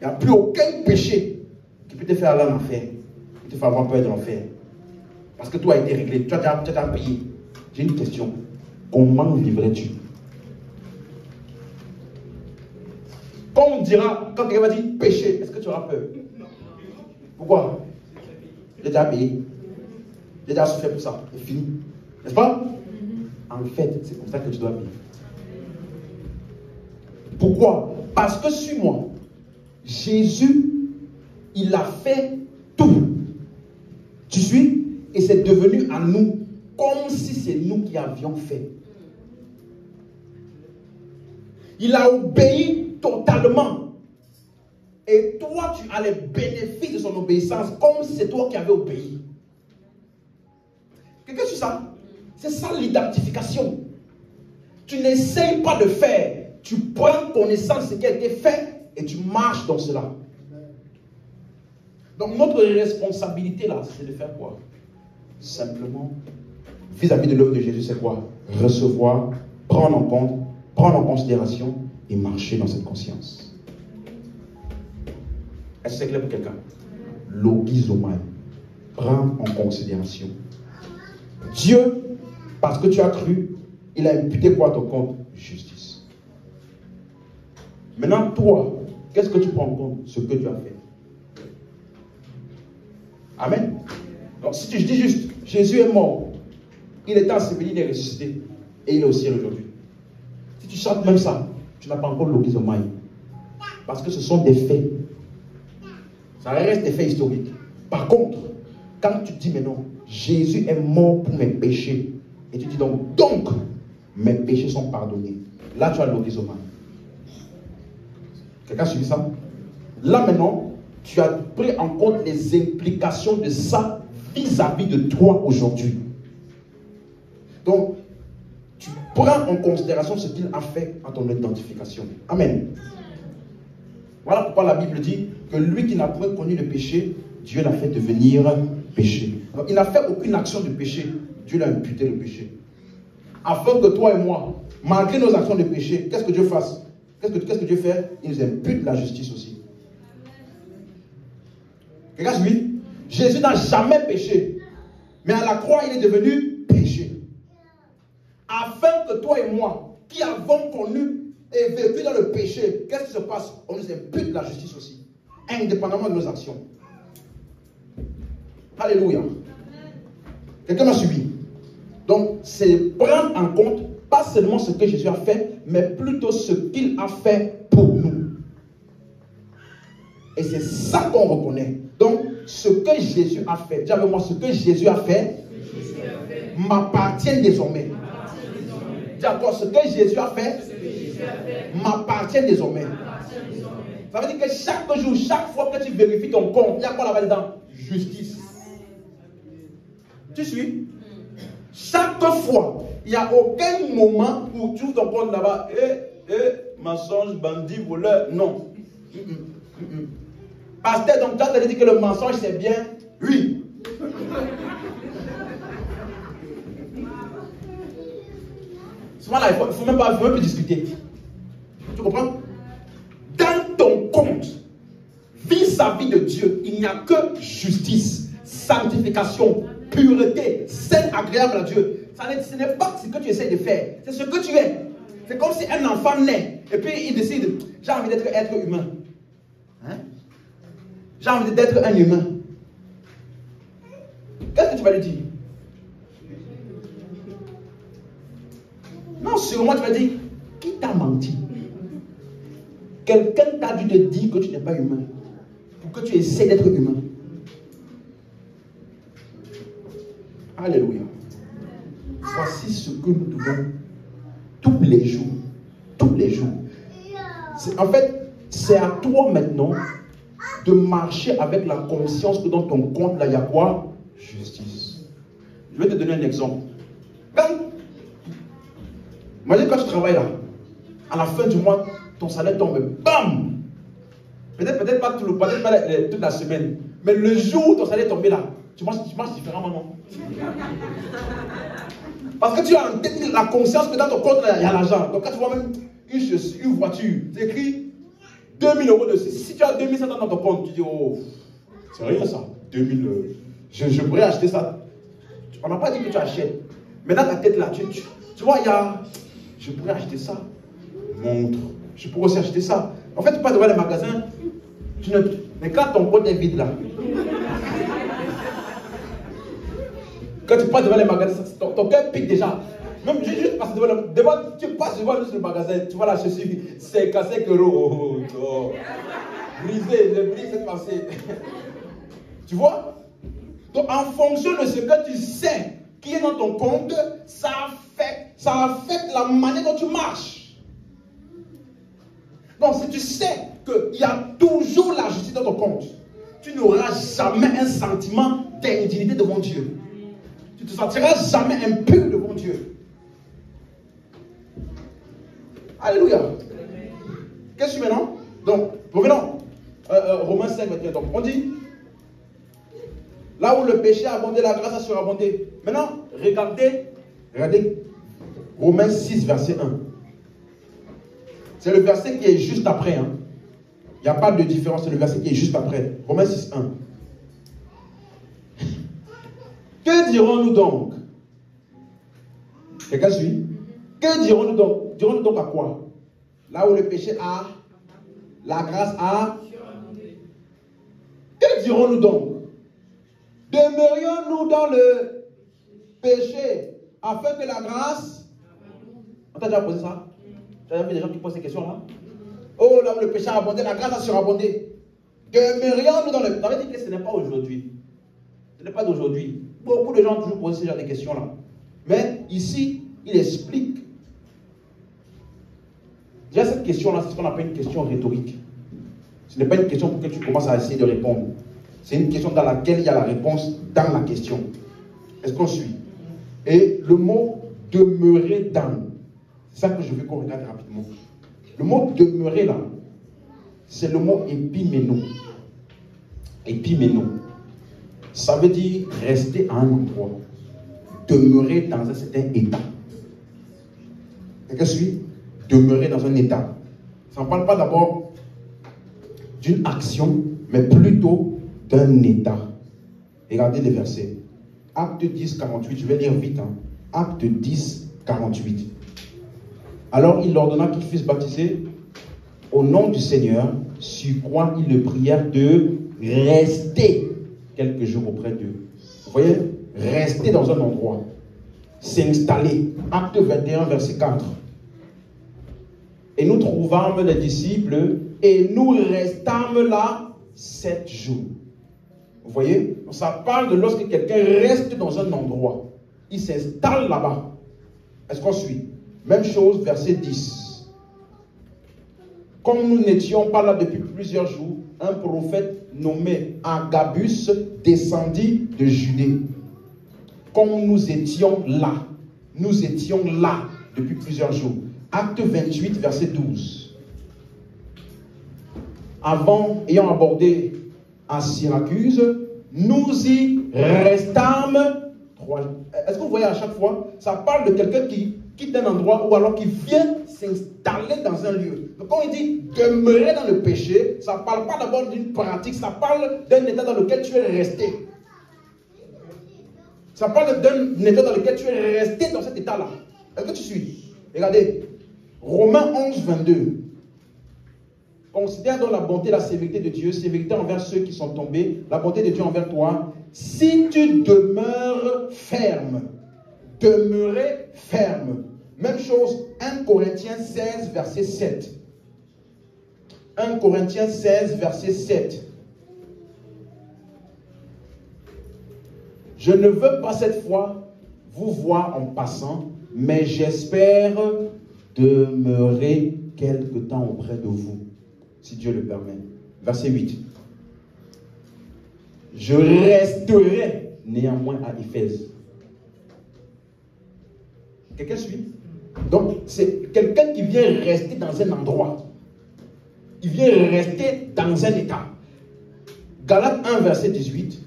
A: Il n'y a plus aucun péché qui peut te faire aller en enfer, qui te fait avoir peur de l'enfer. Parce que tout a été réglé, tu as déjà payé. J'ai une question. Comment vivrais-tu? Quand on dira, quand quelqu'un va dire péché, est-ce que tu auras peur? Pourquoi? J'ai déjà payé. J'ai déjà souffert pour ça. C'est fini. N'est-ce pas? En fait, c'est comme ça que tu dois vivre. Pourquoi? Parce que suis-moi. Jésus, il a fait tout. Tu suis? Et c'est devenu à nous comme si c'est nous qui avions fait. Il a obéi totalement. Et toi, tu as les bénéfices de son obéissance comme si c'est toi qui avais obéi. Quelqu'un suit ça? C'est ça l'identification. Tu n'essayes pas de faire. Tu prends connaissance de ce qui a été fait et tu marches dans cela. Donc notre responsabilité là, c'est de faire quoi? Simplement, vis-à-vis de l'œuvre de Jésus, c'est quoi? Recevoir, prendre en compte, prendre en considération et marcher dans cette conscience. Est-ce que c'est clair pour quelqu'un? Logizomai. Prends en considération. Dieu, parce que tu as cru, il a imputé quoi à ton compte? Justice. Maintenant, toi, qu'est-ce que tu prends en compte? Ce que tu as fait. Amen. Donc, si tu dis juste, Jésus est mort, il était enseveli, il est ressuscité, et il est au ciel aujourd'hui. Si tu chantes même ça, tu n'as pas encore l'ogizomai. Parce que ce sont des faits. Ça reste des faits historiques. Par contre, quand tu dis, mais non, Jésus est mort pour mes péchés, et tu dis donc mes péchés sont pardonnés. Là, tu as l'ogizomai. Quelqu'un a suivi ça? Là maintenant, tu as pris en compte les implications de ça vis-à-vis de toi aujourd'hui. Donc, tu prends en considération ce qu'il a fait à ton identification. Amen. Voilà pourquoi la Bible dit que lui qui n'a point connu le péché, Dieu l'a fait devenir péché. Donc, il n'a fait aucune action de péché. Dieu l'a imputé le péché. Afin que toi et moi, malgré nos actions de péché, qu'est-ce que Dieu fasse? Qu'est-ce que Dieu fait? Il nous impute la justice aussi. Quelqu'un suit? Jésus n'a jamais péché. Mais à la croix, il est devenu péché. afin que toi et moi, qui avons connu et vécu dans le péché, qu'est-ce qui se passe? On nous impute la justice aussi, indépendamment de nos actions. Alléluia. Quelqu'un m'a suivi? Donc, c'est prendre en compte pas seulement ce que Jésus a fait, mais plutôt ce qu'il a fait pour nous. Et c'est ça qu'on reconnaît. Donc, ce que Jésus a fait, dis avec moi, ce que Jésus a fait m'appartient désormais. Dis à toi, ce que Jésus a fait m'appartient désormais. Ça veut dire que chaque jour, chaque fois que tu vérifies ton compte, il y a quoi là-bas dedans? Justice. Tu suis? Chaque fois, il n'y a aucun moment où tu ouvres ton compte là-bas, mensonge, bandit, voleur, non. Pasteur, donc tu as dit que le mensonge c'est bien? Oui. Souvent là, il ne faut même pas discuter. Tu comprends? Dans ton compte, vis-à-vis de Dieu, il n'y a que justice, sanctification, pureté, saint, agréable à Dieu. Ce n'est pas ce que tu essaies de faire, c'est ce que tu es. C'est comme si un enfant naît et puis il décide, j'ai envie d'être être humain. Hein? J'ai envie d'être un humain. Qu'est-ce que tu vas lui dire? Non, sûrement tu vas dire, qui t'a menti? Quelqu'un t'a dû te dire que tu n'es pas humain, pour que tu essaies d'être humain. Alléluia. Voici ce que nous devons tous les jours. Tous les jours. En fait, c'est à toi maintenant de marcher avec la conscience que dans ton compte, là, il y a quoi? Justice. Je vais te donner un exemple. Imagine quand tu travailles là, à la fin du mois, ton salaire tombe, bam! Peut-être pas toute la semaine, mais le jour où ton salaire est tombé là, tu marches différemment, non? Parce que tu as en tête la conscience que dans ton compte, il y a l'argent. Donc quand tu vois même une voiture, tu écris 2000 euros dessus. Si tu as 2700 dans ton compte, tu dis, oh, c'est rien ça. 2000, je pourrais acheter ça. On n'a pas dit que tu achètes. Mais dans ta tête là, tu vois, il y a, je pourrais acheter ça. Montre. Je pourrais aussi acheter ça. En fait, tu passes devant les magasins, mais quand ton compte est vide là, quand tu passes devant les magasins, ton cœur pique déjà. Même juste passer tu passes devant le magasin, tu vois là, je suis, c'est cassé que l'eau. Brisé, j'ai brisé cette pensée. Tu vois? Donc en fonction de ce que tu sais qui est dans ton compte, ça affecte la manière dont tu marches. Donc si tu sais qu'il y a toujours la justice dans ton compte, tu n'auras jamais un sentiment d'indignité devant Dieu. Tu ne te sentiras jamais impur devant Dieu. Alléluia. Qu'est-ce que tu fais maintenant? Donc, revenons. Romains 5, 21. Donc, on dit, là où le péché a abondé, la grâce a surabondé. Maintenant, regardez Romains 6, verset 1. C'est le verset qui est juste après. Hein. Il n'y a pas de différence, c'est le verset qui est juste après. Romains 6, 1. Que dirons-nous donc? Quelqu'un suit? Que dirons-nous donc? Dirons-nous donc à quoi? Là où le péché a, la grâce a. Que dirons-nous donc? Demeurions-nous dans le péché afin que la grâce. On t'a déjà posé ça? Tu as déjà vu des gens qui posent ces questions-là? Oh, là où le péché a abondé, la grâce a surabondé. Demeurions-nous dans le. Ça veut dire que ce n'est pas aujourd'hui. Ce n'est pas d'aujourd'hui. Beaucoup de gens ont toujours posé ce genre de questions-là. Mais ici, il explique. Déjà, cette question-là, c'est ce qu'on appelle une question rhétorique. Ce n'est pas une question pour que tu commences à essayer de répondre. C'est une question dans laquelle il y a la réponse dans la question. Est-ce qu'on suit? Et le mot demeurer dans, c'est ça que je veux qu'on regarde rapidement. Le mot demeurer là, c'est le mot épiméno. Épiméno. Ça veut dire rester à un endroit. Demeurer dans un certain état. Quelqu'un suit? Demeurer dans un état. Ça ne parle pas d'abord d'une action, mais plutôt d'un état. Regardez les versets. Acte 10, 48, je vais lire vite. Hein. Acte 10, 48. Alors il ordonna qu'ils fussent baptisés au nom du Seigneur, sur quoi ils le prièrent de rester quelques jours auprès d'eux. Vous voyez, rester dans un endroit, s'installer. Acte 21, verset 4. Et nous trouvâmes les disciples et nous restâmes là 7 jours. Vous voyez, ça parle de lorsque quelqu'un reste dans un endroit, il s'installe là-bas. Est-ce qu'on suit? Même chose, verset 10. Comme nous n'étions pas là depuis plusieurs jours, un prophète nommé Agabus descendit de Judée. Comme nous étions là depuis plusieurs jours. Acte 28, verset 12. Ayant abordé à Syracuse, nous y restâmes 3 jours. Est-ce que vous voyez à chaque fois, ça parle de quelqu'un qui quitte un endroit ou alors qui vient s'installer dans un lieu. Donc quand il dit demeurer dans le péché, ça ne parle pas d'abord d'une pratique, ça parle d'un état dans lequel tu es resté. Ça parle d'un état dans lequel tu es resté dans cet état-là. Est-ce que tu suis? Regardez, Romains 11, 22. Considère donc la bonté et la sévérité de Dieu, sévérité envers ceux qui sont tombés, la bonté de Dieu envers toi, si tu demeures ferme. Demeurer ferme. Même chose, 1 Corinthiens 16, verset 7. 1 Corinthiens 16, verset 7. Je ne veux pas cette fois vous voir en passant, mais j'espère demeurer quelque temps auprès de vous, si Dieu le permet. Verset 8. Je resterai néanmoins à Éphèse. Quelqu'un suit? Donc, c'est quelqu'un qui vient rester dans un endroit. Il vient rester dans un état. Galates 1, verset 18.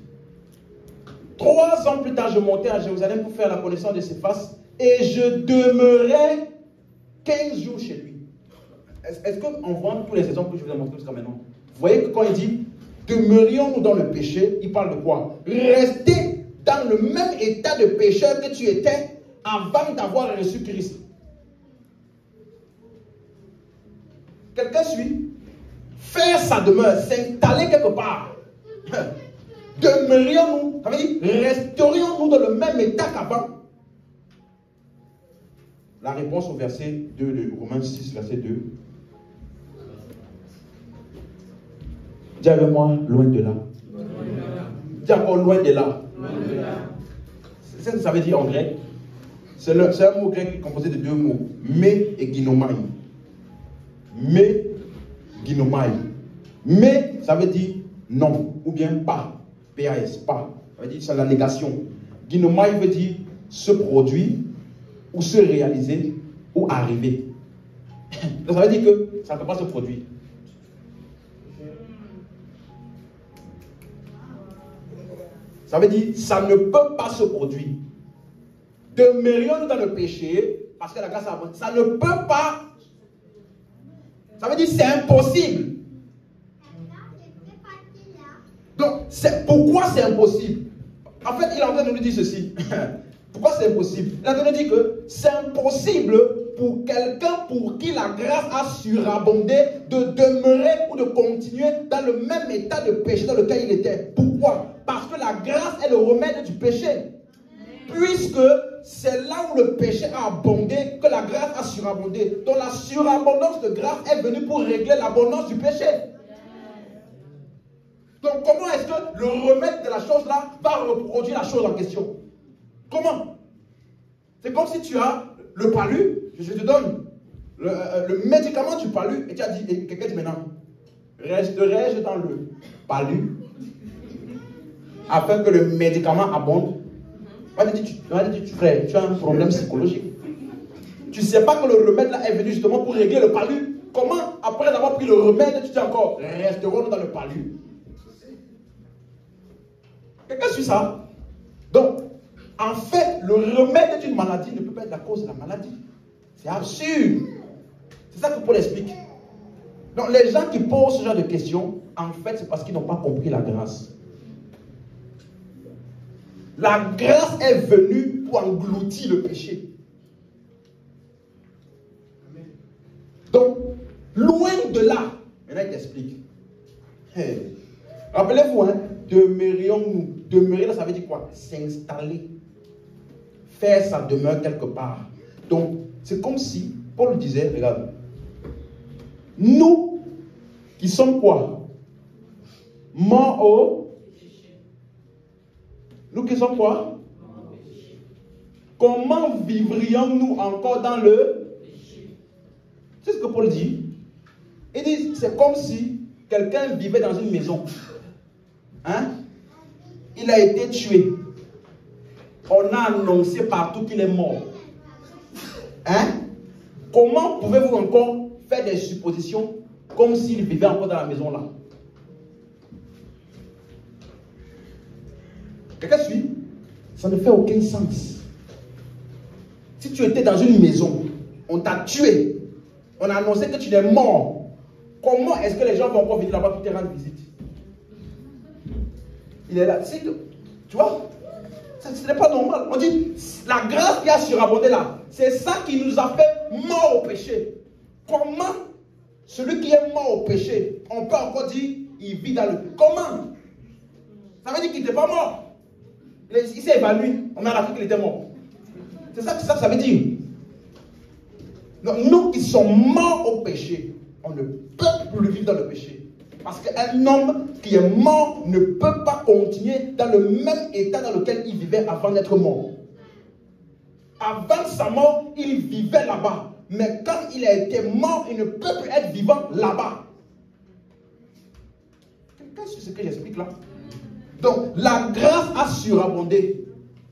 A: 3 ans plus tard, je montais à Jérusalem pour faire la connaissance de Céphas et je demeurai 15 jours chez lui. Est-ce qu'on voit tous les exemples que je vous ai montrés jusqu'à maintenant? Vous voyez que quand il dit demeurions-nous dans le péché, il parle de quoi? Rester dans le même état de pécheur que tu étais avant d'avoir reçu Christ. Quelqu'un suit? Faire sa demeure, s'installer quelque part. Demeurions-nous, ça veut dire resterions-nous dans le même état qu'avant? La réponse au verset 2 de Romains 6, verset 2. Dis avec moi, loin de là. Dis encore loin de là. C'est ce que ça veut dire en grec. C'est un mot grec composé de 2 mots. Me et ginomai. Me, ginomai. Me, ça veut dire non, ou bien pas. PAS, pas. Ça veut dire c'est la négation. Ginomai veut dire se produire, ou se réaliser, ou arriver. Donc ça veut dire que ça ne peut pas se produire. Ça veut dire ça ne peut pas se produire. Demeurions-nous dans le péché, parce que la grâce avance. Ça ne peut pas. Ça veut dire c'est impossible. Donc, pourquoi c'est impossible? En fait, il est en train de nous dire ceci. Pourquoi c'est impossible? Il est en train de nous dire que c'est impossible pour quelqu'un pour qui la grâce a surabondé de demeurer ou de continuer dans le même état de péché dans lequel il était. Pourquoi? Parce que la grâce est le remède du péché. Puisque c'est là où le péché a abondé que la grâce a surabondé. Donc la surabondance de grâce est venue pour régler l'abondance du péché. Donc comment est-ce que le remède de la chose là va reproduire la chose en question? Comment? C'est comme si tu as le palu, je te donne le médicament du palu et tu as dit, et quelqu'un dit maintenant, resterai-je dans le palu afin que le médicament abonde? Tu as un problème psychologique. Tu ne sais pas que le remède là est venu justement pour régler le palu. Comment, après avoir pris le remède, tu dis encore, resterons dans le palu? Quelqu'un suit ça? Donc, en fait, le remède d'une maladie ne peut pas être la cause de la maladie. C'est absurde. C'est ça que Paul explique. Donc, les gens qui posent ce genre de questions, en fait, c'est parce qu'ils n'ont pas compris la grâce. La grâce est venue pour engloutir le péché. Donc, loin de là, maintenant il t'explique. Hey. Rappelez-vous, hein, demeurions-nous. Demeurer là, ça veut dire quoi? S'installer. Faire sa demeure quelque part. Donc, c'est comme si, Paul disait, regarde, nous qui sommes quoi? Morts au... Nous qui sommes quoi? Comment vivrions-nous encore dans le péché? C'est ce que Paul dit. Il dit, c'est comme si quelqu'un vivait dans une maison. Hein? Il a été tué. On a annoncé partout qu'il est mort. Hein? Comment pouvez-vous encore faire des suppositions comme s'il vivait encore dans la maison là? Quelqu'un suit? Ça ne fait aucun sens. Si tu étais dans une maison, on t'a tué, on a annoncé que tu es mort, comment est-ce que les gens vont encore venir là-bas pour te rendre visite? Il est là. Tu vois? Ce n'est pas normal. On dit, la grâce qui a surabondé là, c'est ça qui nous a fait mort au péché. Comment celui qui est mort au péché, on peut encore dire, il vit dans le... Comment? Ça veut dire qu'il n'était pas mort. Il s'est évanoui. On a appris qu'il était mort. C'est ça que ça veut dire. Donc, nous qui sommes morts au péché, on ne peut plus vivre dans le péché. Parce qu'un homme qui est mort ne peut pas continuer dans le même état dans lequel il vivait avant d'être mort. Avant sa mort, il vivait là-bas. Mais quand il a été mort, il ne peut plus être vivant là-bas. Quelqu'un sait ce que j'explique là? Donc, la grâce a surabondé.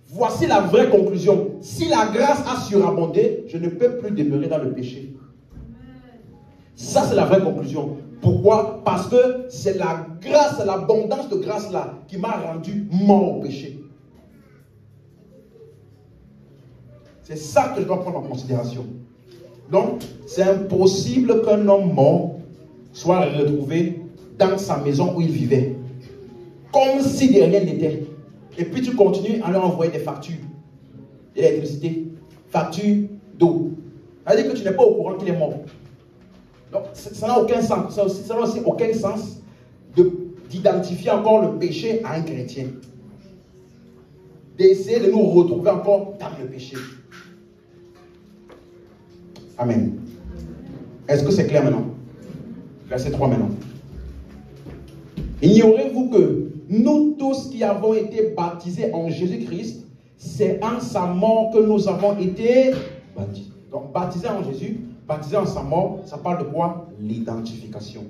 A: Voici la vraie conclusion. Si la grâce a surabondé, je ne peux plus demeurer dans le péché. Ça, c'est la vraie conclusion. Pourquoi? Parce que c'est la grâce, l'abondance de grâce là qui m'a rendu mort au péché. C'est ça que je dois prendre en considération. Donc, c'est impossible qu'un homme mort soit retrouvé dans sa maison où il vivait. Comme si de rien n'était. Et puis tu continues à leur envoyer des factures d'électricité, factures d'eau. Ça veut dire que tu n'es pas au courant qu'il est mort. Donc, ça n'a aucun sens. Ça n'a aussi aucun sens d'identifier encore le péché à un chrétien. D'essayer de nous retrouver encore dans le péché. Amen. Est-ce que c'est clair maintenant? Verset 3 maintenant. Ignorez-vous que nous tous qui avons été baptisés en Jésus-Christ, c'est en sa mort que nous avons été baptisés. Donc, baptisés en Jésus, baptisés en sa mort, ça parle de quoi? L'identification.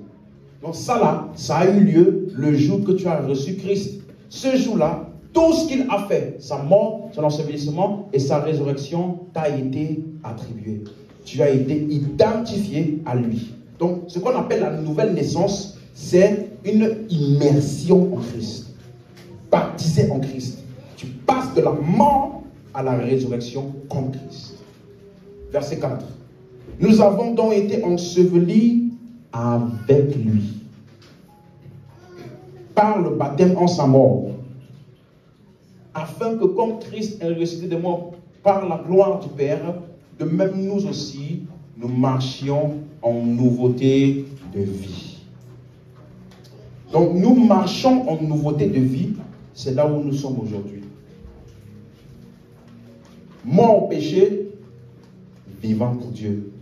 A: Donc ça là, ça a eu lieu le jour que tu as reçu Christ. Ce jour-là, tout ce qu'il a fait, sa mort, son ensevelissement et sa résurrection t'a été attribué. Tu as été identifié à lui. Donc, ce qu'on appelle la nouvelle naissance, c'est une immersion en Christ. Baptisé en Christ. Tu passes de la mort à la résurrection comme Christ. Verset 4. Nous avons donc été ensevelis avec lui. Par le baptême en sa mort. Afin que comme Christ est ressuscité de mort par la gloire du Père, de même nous aussi, nous marchions en nouveauté de vie. Donc nous marchons en nouveauté de vie, c'est là où nous sommes aujourd'hui. Mort au péché, vivant pour Dieu.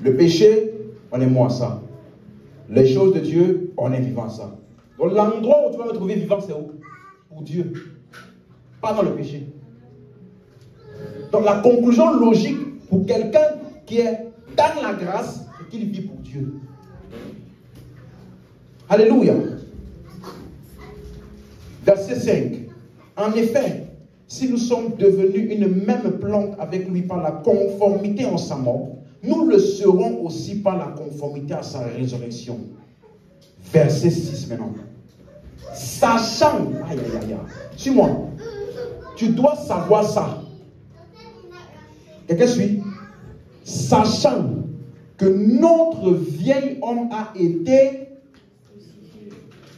A: Le péché, on est mort à ça. Les choses de Dieu, on est vivant à ça. Donc l'endroit où tu vas me trouver vivant, c'est où? Pour Dieu. Pas dans le péché. Donc la conclusion logique pour quelqu'un qui est dans la grâce, c'est qu'il vit pour Dieu. Alléluia. Verset 5. En effet, si nous sommes devenus une même plante avec lui par la conformité en sa mort, nous le serons aussi par la conformité à sa résurrection. Verset 6 maintenant. Sachant, aïe aïe aïe, suis-moi, tu dois savoir ça. Quelqu'un suit? Sachant que notre vieil homme a été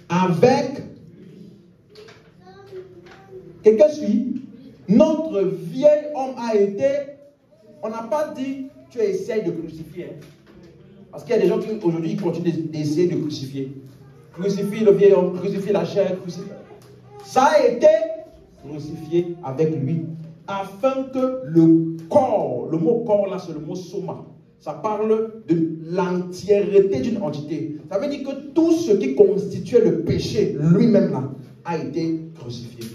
A: avec... Quelqu'un suit? Notre vieil homme a été... On n'a pas dit tu essayes de crucifier. Hein. Parce qu'il y a des gens qui aujourd'hui continuent d'essayer de crucifier. Crucifie le vieil homme, crucifie la chair, crucifie. Ça a été crucifié avec lui. Afin que le corps, le mot corps là c'est le mot soma. Ça parle de l'entièreté d'une entité. Ça veut dire que tout ce qui constituait le péché lui-même là a été crucifié,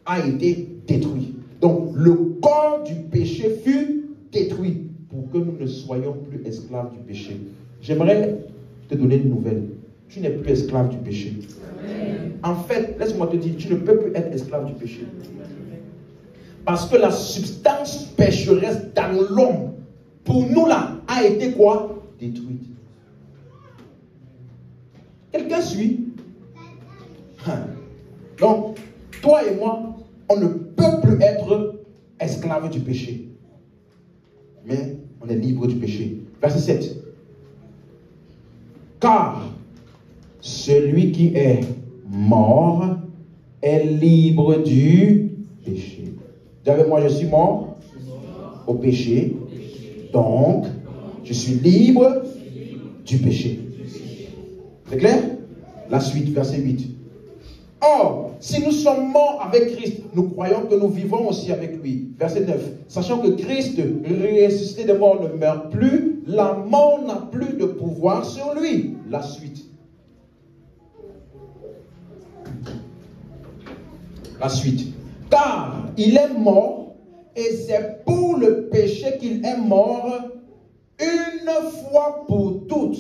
A: a été détruit. Donc le corps du péché fut détruit pour que nous ne soyons plus esclaves du péché. J'aimerais te donner une nouvelle. Tu n'es plus esclave du péché. Amen. En fait, laisse-moi te dire, tu ne peux plus être esclave du péché. Parce que la substance pécheresse dans l'homme, pour nous là, a été quoi? Détruite. Quelqu'un suit? Donc, toi et moi, on ne peut plus être esclave du péché. Mais on est libre du péché. Verset 7. Car celui qui est mort est libre du péché. Dis avec moi, je suis mort au péché. Donc, je suis libre du péché. C'est clair? La suite, verset 8. Or, si nous sommes morts avec Christ, nous croyons que nous vivons aussi avec lui. Verset 9. Sachant que Christ, ressuscité des morts, ne meurt plus, la mort n'a plus de pouvoir sur lui. La suite. La suite. Car il est mort, et c'est pour le péché qu'il est mort une fois pour toutes.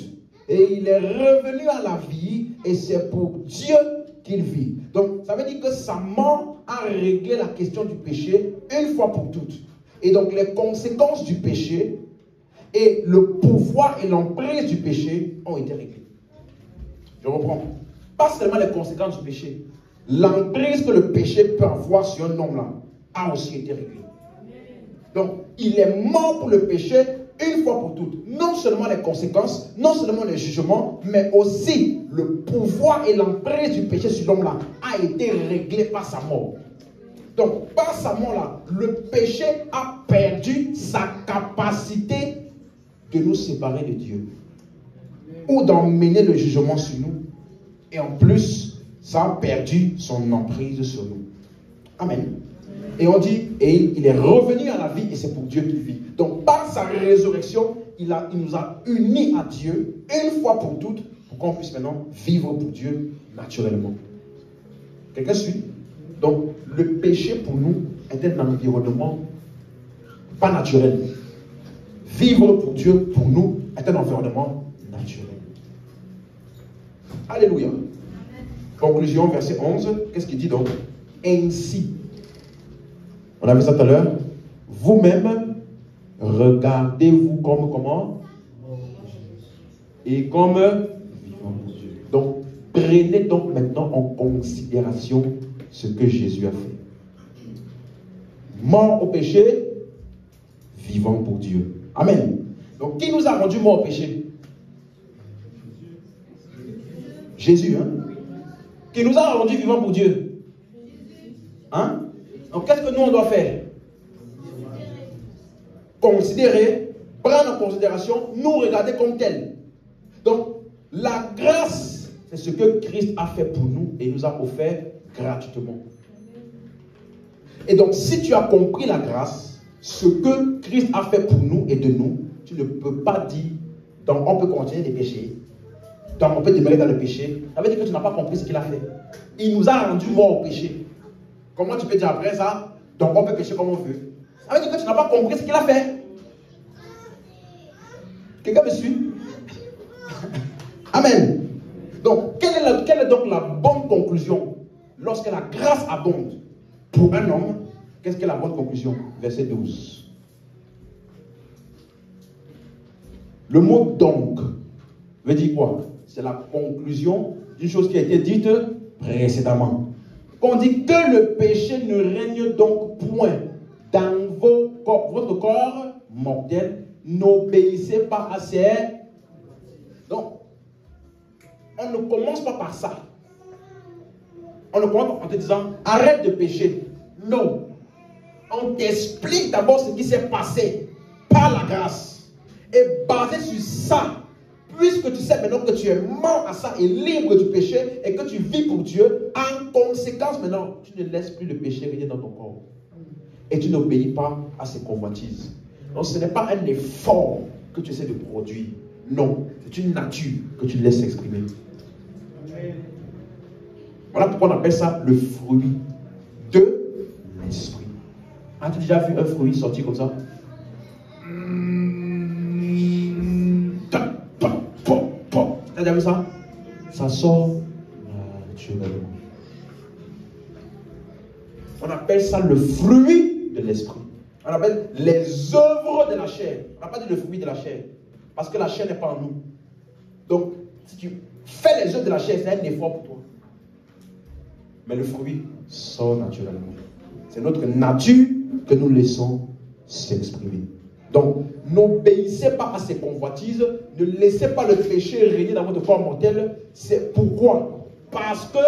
A: Et il est revenu à la vie, et c'est pour Dieu qu'il vit. Donc, ça veut dire que sa mort a réglé la question du péché une fois pour toutes. Et donc, les conséquences du péché et le pouvoir et l'emprise du péché ont été réglés. Je reprends. Pas seulement les conséquences du péché. L'emprise que le péché peut avoir sur un homme là a aussi été réglée. Donc, il est mort pour le péché une fois pour toutes. Non seulement les conséquences, non seulement les jugements, mais aussi le pouvoir et l'emprise du péché sur l'homme là a été réglé par sa mort. Donc, par sa mort là, le péché a perdu sa capacité de nous séparer de Dieu. Ou d'emmener le jugement sur nous. Et en plus, ça a perdu son emprise sur nous. Amen. Et on dit, et il est revenu à la vie et c'est pour Dieu qu'il vit. Donc par sa résurrection, il nous a unis à Dieu une fois pour toutes, pour qu'on puisse maintenant vivre pour Dieu naturellement. Quelqu'un suit? Donc le péché pour nous est un environnement pas naturel. Vivre pour Dieu pour nous est un environnement naturel. Alléluia. Conclusion, verset 11. Qu'est-ce qu'il dit donc? Ainsi. On a vu ça tout à l'heure. Vous-même, regardez-vous comme comment? Et comme vivant pour Dieu. Donc, prenez donc maintenant en considération ce que Jésus a fait. Mort au péché, vivant pour Dieu. Amen. Donc, qui nous a rendu mort au péché? Jésus, hein? Qui nous a rendu vivant pour Dieu? Hein? Donc, qu'est-ce que nous, on doit faire? Considérer, prendre en considération, nous regarder comme tel. Donc, la grâce, c'est ce que Christ a fait pour nous et nous a offert gratuitement. Et donc, si tu as compris la grâce, ce que Christ a fait pour nous et de nous, tu ne peux pas dire, donc on peut continuer de pécher. Donc, on peut demeurer dans le péché. Ça veut dire que tu n'as pas compris ce qu'il a fait. Il nous a rendu morts au péché. Comment tu peux dire après ça? Donc on peut pécher comme on veut. Ça veut dire que tu n'as pas compris ce qu'il a fait. Quelqu'un me suit? Amen. Donc, quelle est donc la bonne conclusion? Lorsque la grâce abonde pour un homme, qu'est-ce qu'est la bonne conclusion? Verset 12. Le mot donc veut dire quoi? C'est la conclusion d'une chose qui a été dite précédemment. On dit que le péché ne règne donc point dans votre corps mortel. N'obéissez pas à ses... Donc, on ne commence pas par ça. On ne commence pas en te disant, arrête de pécher. Non. On t'explique d'abord ce qui s'est passé par la grâce. Et basé sur ça, puisque tu sais maintenant que tu es mort à ça et libre du péché et que tu vis pour Dieu, en conséquence maintenant, tu ne laisses plus le péché régner dans ton corps. Et tu n'obéis pas à ses convoitises. Donc ce n'est pas un effort que tu essaies de produire. Non, c'est une nature que tu laisses s'exprimer. Voilà pourquoi on appelle ça le fruit de l'esprit. As-tu déjà vu un fruit sortir comme ça? Tu as déjà vu ça? Ça sort naturellement. On appelle ça le fruit de l'esprit. On appelle les œuvres de la chair. On n'a pas dit le fruit de la chair. Parce que la chair n'est pas en nous. Donc, si tu fais les œuvres de la chair, c'est un effort pour toi. Mais le fruit sort naturellement. C'est notre nature que nous laissons s'exprimer. Donc, n'obéissez pas à ces convoitises. Ne laissez pas le péché régner dans votre corps mortel. C'est pourquoi? Parce que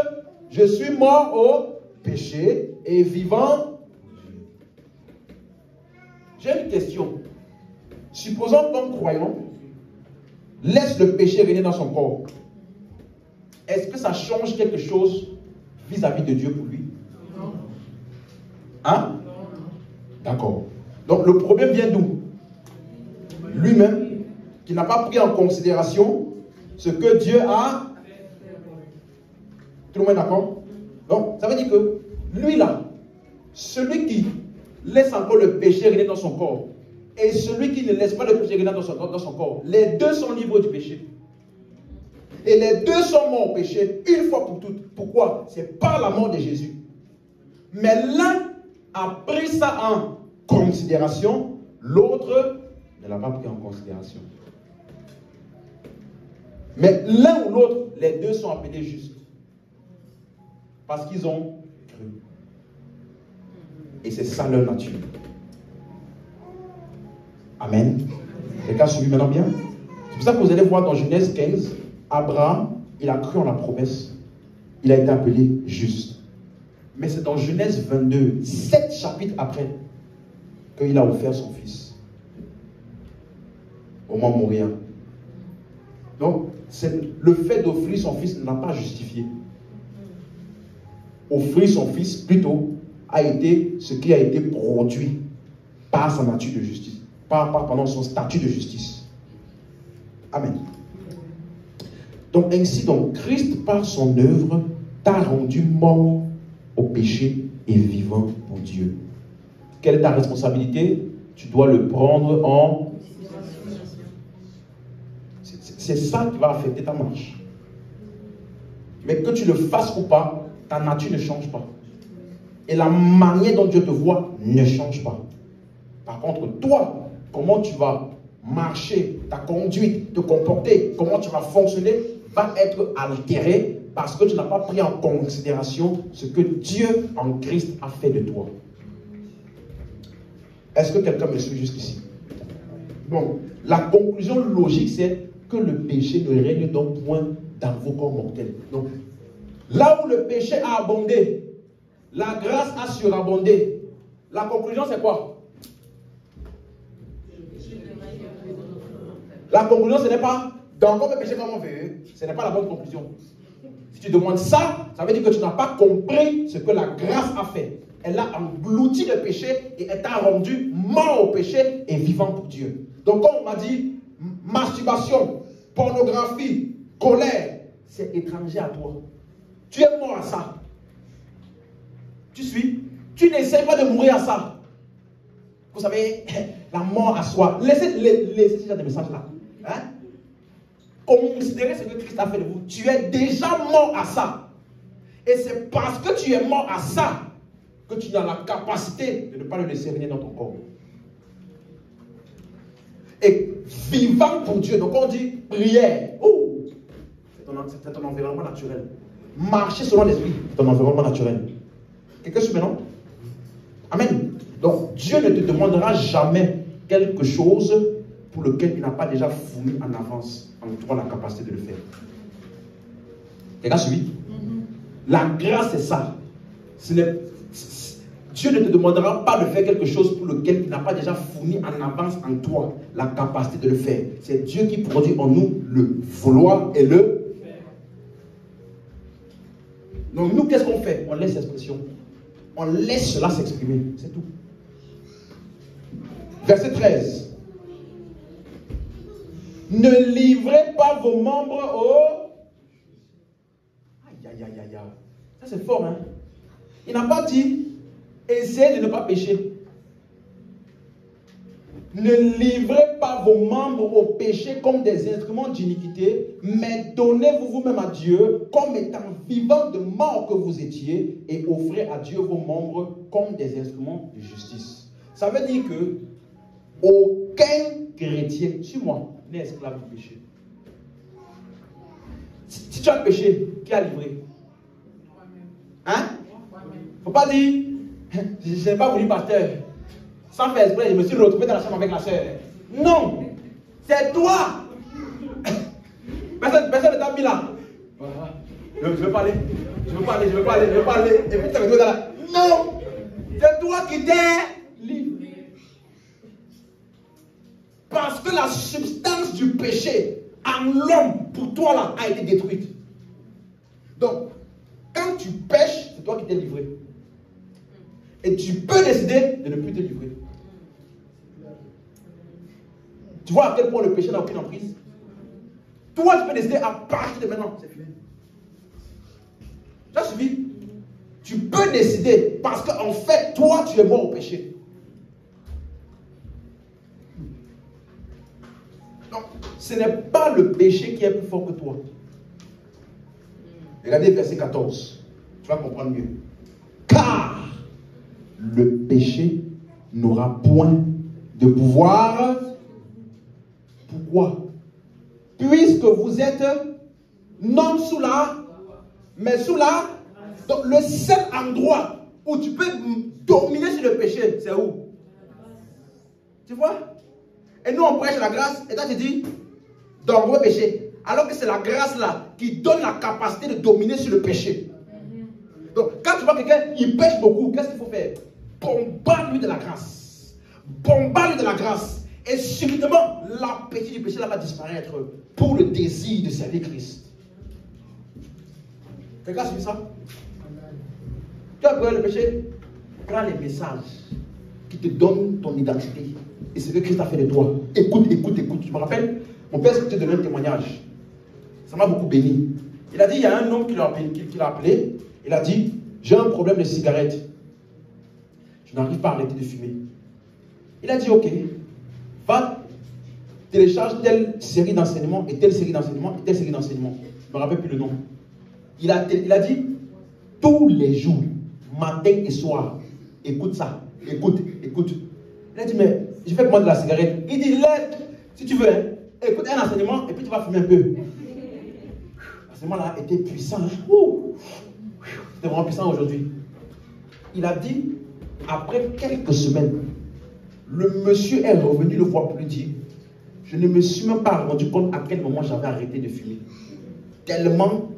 A: je suis mort au péché et vivant. J'ai une question. Supposons qu'un croyant laisse le péché régner dans son corps. Est-ce que ça change quelque chose vis-à-vis de Dieu pour lui? Non. Hein? D'accord. Donc le problème vient d'où? Lui-même, qui n'a pas pris en considération ce que Dieu a. Tout le monde est d'accord? Donc, ça veut dire que lui là, celui qui laisse encore le péché régner dans son corps et celui qui ne laisse pas le péché régner dans son corps, les deux sont libres du péché. Et les deux sont morts au péché une fois pour toutes. Pourquoi? C'est par la mort de Jésus. Mais l'un a pris ça en considération, l'autre ne l'a pas pris en considération. Mais l'un ou l'autre, les deux sont appelés justes. Parce qu'ils ont cru. Et c'est ça leur nature. Amen. Quelqu'un suivi maintenant bien? C'est pour ça que vous allez voir dans Genèse 15, Abraham, il a cru en la promesse. Il a été appelé juste. Mais c'est dans Genèse 22, 7 chapitres après, qu'il a offert son fils au mont Moria. Donc, le fait d'offrir son fils ne l'a pas justifié. Offrir son fils, plutôt, a été ce qui a été produit par sa nature de justice, par son statut de justice. Amen. Donc, ainsi, donc, Christ, par son œuvre, t'a rendu mort au péché et vivant pour Dieu. Quelle est ta responsabilité? Tu dois le prendre en... C'est ça qui va affecter ta marche. Mais que tu le fasses ou pas, ta nature ne change pas. Et la manière dont Dieu te voit ne change pas. Par contre, toi, comment tu vas marcher, ta conduite, te comporter, comment tu vas fonctionner, va être altéré parce que tu n'as pas pris en considération ce que Dieu en Christ a fait de toi. Est-ce que quelqu'un me suit jusqu'ici? Bon, la conclusion logique, c'est que le péché ne règne donc point dans vos corps mortels. Donc, là où le péché a abondé, la grâce a surabondé. La conclusion, c'est quoi? La conclusion, ce n'est pas dans le péché comme on veut. Ce n'est pas la bonne conclusion. Si tu demandes ça, ça veut dire que tu n'as pas compris ce que la grâce a fait. Elle a englouti le péché et elle t'a rendu mort au péché et vivant pour Dieu. Donc, comme on m'a dit, masturbation, pornographie, colère, c'est étranger à toi. Tu es mort à ça. Tu suis? Tu n'essayes pas de mourir à ça. Vous savez, la mort à soi. Laissez ce genre de message-là. Hein? Considérez ce que Christ a fait de vous. Tu es déjà mort à ça. Et c'est parce que tu es mort à ça que tu as la capacité de ne pas le laisser régner dans ton corps. Et vivant pour Dieu. Donc on dit prière. C'est ton environnement naturel. Marcher selon l'esprit, c'est ton environnement naturel. Quelqu'un suit maintenant? Amen. Donc Dieu ne te demandera jamais quelque chose pour lequel il n'a pas déjà fourni en avance en toi la capacité de le faire. Quelqu'un suit? La grâce, c'est ça. Dieu ne te demandera pas de faire quelque chose pour lequel il n'a pas déjà fourni en avance en toi la capacité de le faire. C'est Dieu qui produit en nous le vouloir et le faire. Donc nous, qu'est-ce qu'on fait? On laisse l'expression. On laisse cela s'exprimer. C'est tout. Verset 13. Ne livrez pas vos membres au... Aïe, aïe, aïe, aïe, aïe. Ça c'est fort, hein? Il n'a pas dit... Essayez de ne pas pécher. Ne livrez pas vos membres au péché comme des instruments d'iniquité, mais donnez-vous vous-même à Dieu comme étant vivants de mort que vous étiez et offrez à Dieu vos membres comme des instruments de justice. Ça veut dire que aucun chrétien, suis-moi, n'est esclave du péché. Si tu as péché, qui a livré? Hein? Il ne faut pas dire, je n'ai pas voulu pasteur. Sans faire exprès, je me suis retrouvé dans la chambre avec la soeur. Non, c'est toi. Personne ne t'a mis là. Je veux parler. Et puis tu as dans la... Non, c'est toi qui t'es livré. Parce que la substance du péché en l'homme, pour toi là, a été détruite. Donc, quand tu pêches, c'est toi qui t'es livré. Et tu peux décider de ne plus te livrer. Tu vois à quel point le péché n'a aucune emprise? Toi, tu peux décider à partir de maintenant. C'est fini. Ça suffit. Tu peux décider parce qu'en fait, toi, tu es mort au péché. Donc, ce n'est pas le péché qui est plus fort que toi. Regardez verset 14. Tu vas comprendre mieux. Car le péché n'aura point de pouvoir. Pourquoi? Puisque vous êtes non sous la, mais sous la. Donc le seul endroit où tu peux dominer sur le péché, c'est où? Tu vois? Et nous on prêche la grâce, et toi tu dis, dans vos péchés. Alors que c'est la grâce là qui donne la capacité de dominer sur le péché. Donc quand tu vois quelqu'un, il pêche beaucoup, qu'est-ce qu'il faut faire? Bombarde-lui de la grâce. Bombarde-lui de la grâce. Et subitement, l'appétit du péché là va disparaître pour le désir de servir Christ. Quelqu'un a suivi ça? Tu as pris le péché? Prends les messages qui te donnent ton identité et ce que Christ a fait de toi. Écoute. Je me rappelle, mon père s'était donné un témoignage. Ça m'a beaucoup béni. Il a dit, il y a un homme qui l'a appelé. Il a dit, j'ai un problème de cigarette. Je n'arrive pas à arrêter de fumer. Il a dit, ok, va télécharge telle série d'enseignements et telle série d'enseignements et telle série d'enseignements. Je ne me rappelle plus le nom. Il a dit, tous les jours, matin et soir, écoute ça, écoute. Il a dit, mais je fais comment de la cigarette? Il dit, laisse, si tu veux, hein, écoute un enseignement et puis tu vas fumer un peu. L'enseignement là était puissant. Hein? C'était vraiment puissant aujourd'hui. Il a dit, après quelques semaines, le monsieur est revenu le voir plus dire, je ne me suis même pas rendu compte à quel moment j'avais arrêté de fumer. Tellement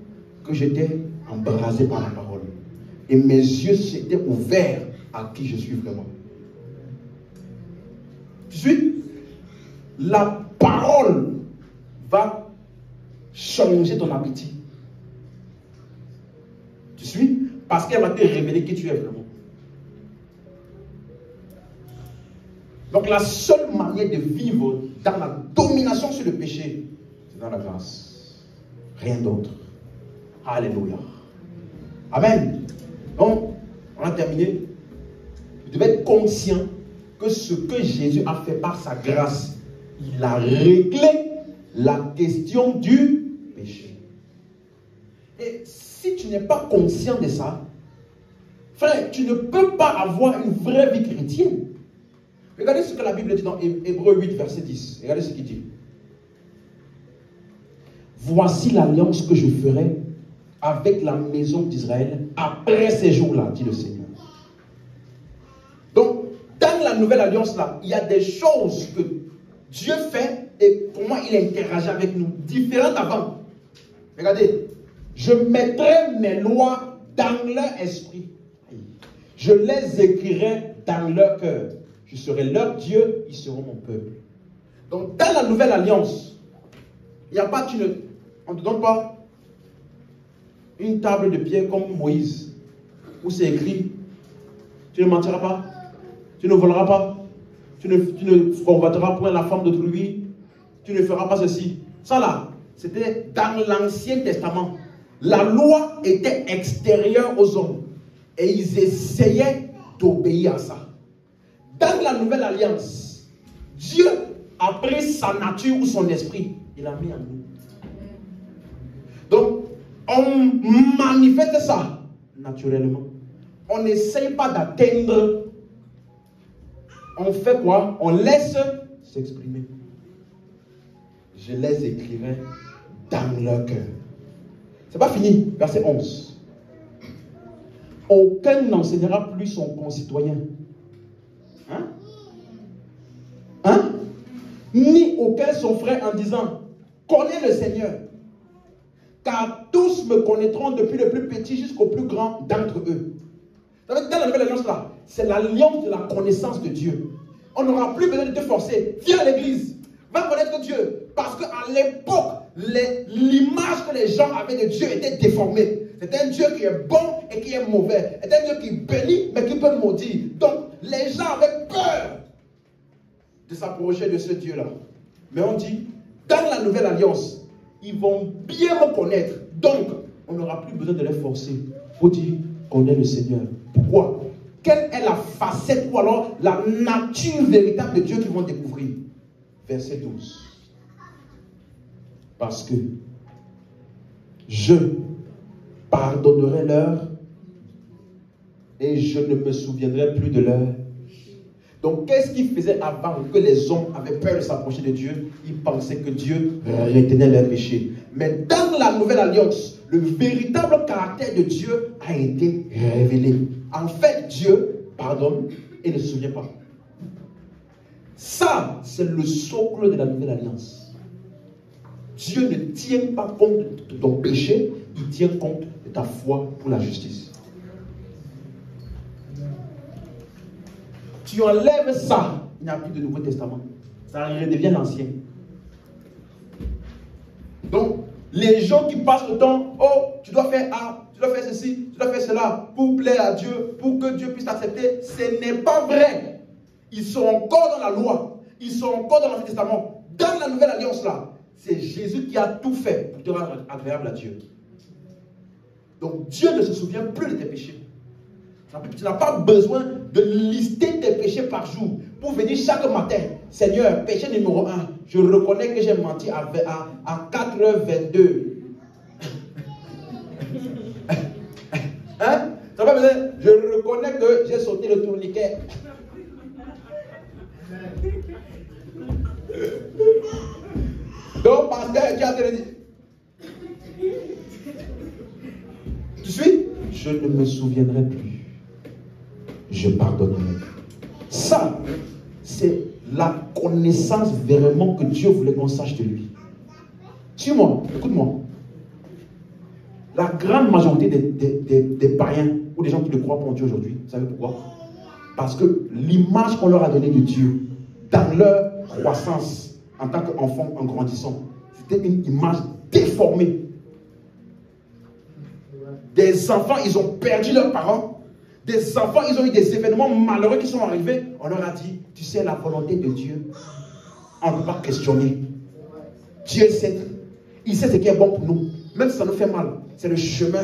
A: que j'étais embrasé par la parole. Et mes yeux s'étaient ouverts à qui je suis vraiment. Tu suis? La parole va changer ton appétit. Tu suis? Parce qu'elle va te révéler qui tu es vraiment. Donc la seule manière de vivre dans la domination sur le péché, c'est dans la grâce. Rien d'autre. Alléluia. Amen. Donc, on a terminé. Vous devez être conscient que ce que Jésus a fait par sa grâce, il a réglé la question du péché. Et si tu n'es pas conscient de ça, frère, tu ne peux pas avoir une vraie vie chrétienne. Regardez ce que la Bible dit dans Hébreux 8, verset 10. Regardez ce qu'il dit. Voici l'alliance que je ferai avec la maison d'Israël après ces jours-là, dit le Seigneur. Donc, dans la nouvelle alliance-là, il y a des choses que Dieu fait et pour moi, il interagit avec nous, différentes avant. Regardez, je mettrai mes lois dans leur esprit. Je les écrirai dans leur cœur. Je serai leur Dieu, ils seront mon peuple. Donc, dans la nouvelle alliance, il n'y a pas, on ne te donne pas une table de pierre comme Moïse, où c'est écrit, tu ne mentiras pas, tu ne voleras pas, tu ne convoiteras point la femme d'autrui, tu ne feras pas ceci. Ça là, c'était dans l'Ancien Testament. La loi était extérieure aux hommes. Et ils essayaient d'obéir à ça. Dans la nouvelle alliance, Dieu a pris sa nature ou son esprit. Il l'a mis en nous. Donc, on manifeste ça naturellement. On n'essaye pas d'atteindre. On fait quoi? On laisse s'exprimer. Je les écrirai dans leur cœur. C'est pas fini. Verset 11. Aucun n'enseignera plus son concitoyen. Hein? Hein? Ni aucun son frère en disant, connais le Seigneur. Car tous me connaîtront depuis le plus petit jusqu'au plus grand d'entre eux. Dans la nouvelle alliance là, c'est l'alliance de la connaissance de Dieu. On n'aura plus besoin de te forcer. Viens à l'église. Va connaître Dieu. Parce qu'à l'époque, l'image que les gens avaient de Dieu était déformée. C'est un Dieu qui est bon et qui est mauvais. C'est un Dieu qui bénit mais qui peut maudire. Donc, les gens avaient peur de s'approcher de ce Dieu-là. Mais on dit, dans la nouvelle alliance, ils vont bien me connaître. Donc, on n'aura plus besoin de les forcer. Il faut dire, connais le Seigneur. Pourquoi? Quelle est la facette ou alors la nature véritable de Dieu qu'ils vont découvrir? Verset 12. Parce que je pardonnerai leur et je ne me souviendrai plus de leur. Donc, qu'est-ce qu'ils faisaient avant que les hommes avaient peur de s'approcher de Dieu? Ils pensaient que Dieu retenait leurs péchés. Mais dans la nouvelle alliance, le véritable caractère de Dieu a été révélé. En fait, Dieu pardonne et ne se souvient pas. Ça, c'est le socle de la nouvelle alliance. Dieu ne tient pas compte de ton péché, il tient compte de ta foi pour la justice. Tu enlèves ça, il n'y a plus de Nouveau Testament. Ça redevient l'Ancien. Donc, les gens qui passent le temps, oh, tu dois faire A, tu dois faire ceci, tu dois faire cela, pour plaire à Dieu, pour que Dieu puisse t'accepter, ce n'est pas vrai. Ils sont encore dans la loi, ils sont encore dans l'Ancien Testament. Dans la nouvelle alliance là, c'est Jésus qui a tout fait pour te rendre agréable à Dieu. Donc Dieu ne se souvient plus de tes péchés. Tu n'as pas besoin de lister tes péchés par jour pour venir chaque matin. Seigneur, péché numéro 1, je reconnais que j'ai menti à 4h22. Hein? Ça va besoin, je reconnais que j'ai sauté le tourniquet. Donc, pasteur, tu as dit. Tu suis? Je ne me souviendrai plus. Je pardonnerai. Ça, c'est la connaissance vraiment que Dieu voulait qu'on sache de lui. Suis-moi, écoute-moi. La grande majorité des païens ou des gens qui ne croient pas en Dieu aujourd'hui, vous savez pourquoi? Parce que l'image qu'on leur a donnée de Dieu, dans leur croissance en tant qu'enfant en grandissant, c'était une image déformée. Des enfants, ils ont perdu leurs parents. Des enfants, ils ont eu des événements malheureux qui sont arrivés. On leur a dit, tu sais, la volonté de Dieu, on ne peut pas questionner. Dieu sait, il sait ce qui est bon pour nous. Même si ça nous fait mal, c'est le chemin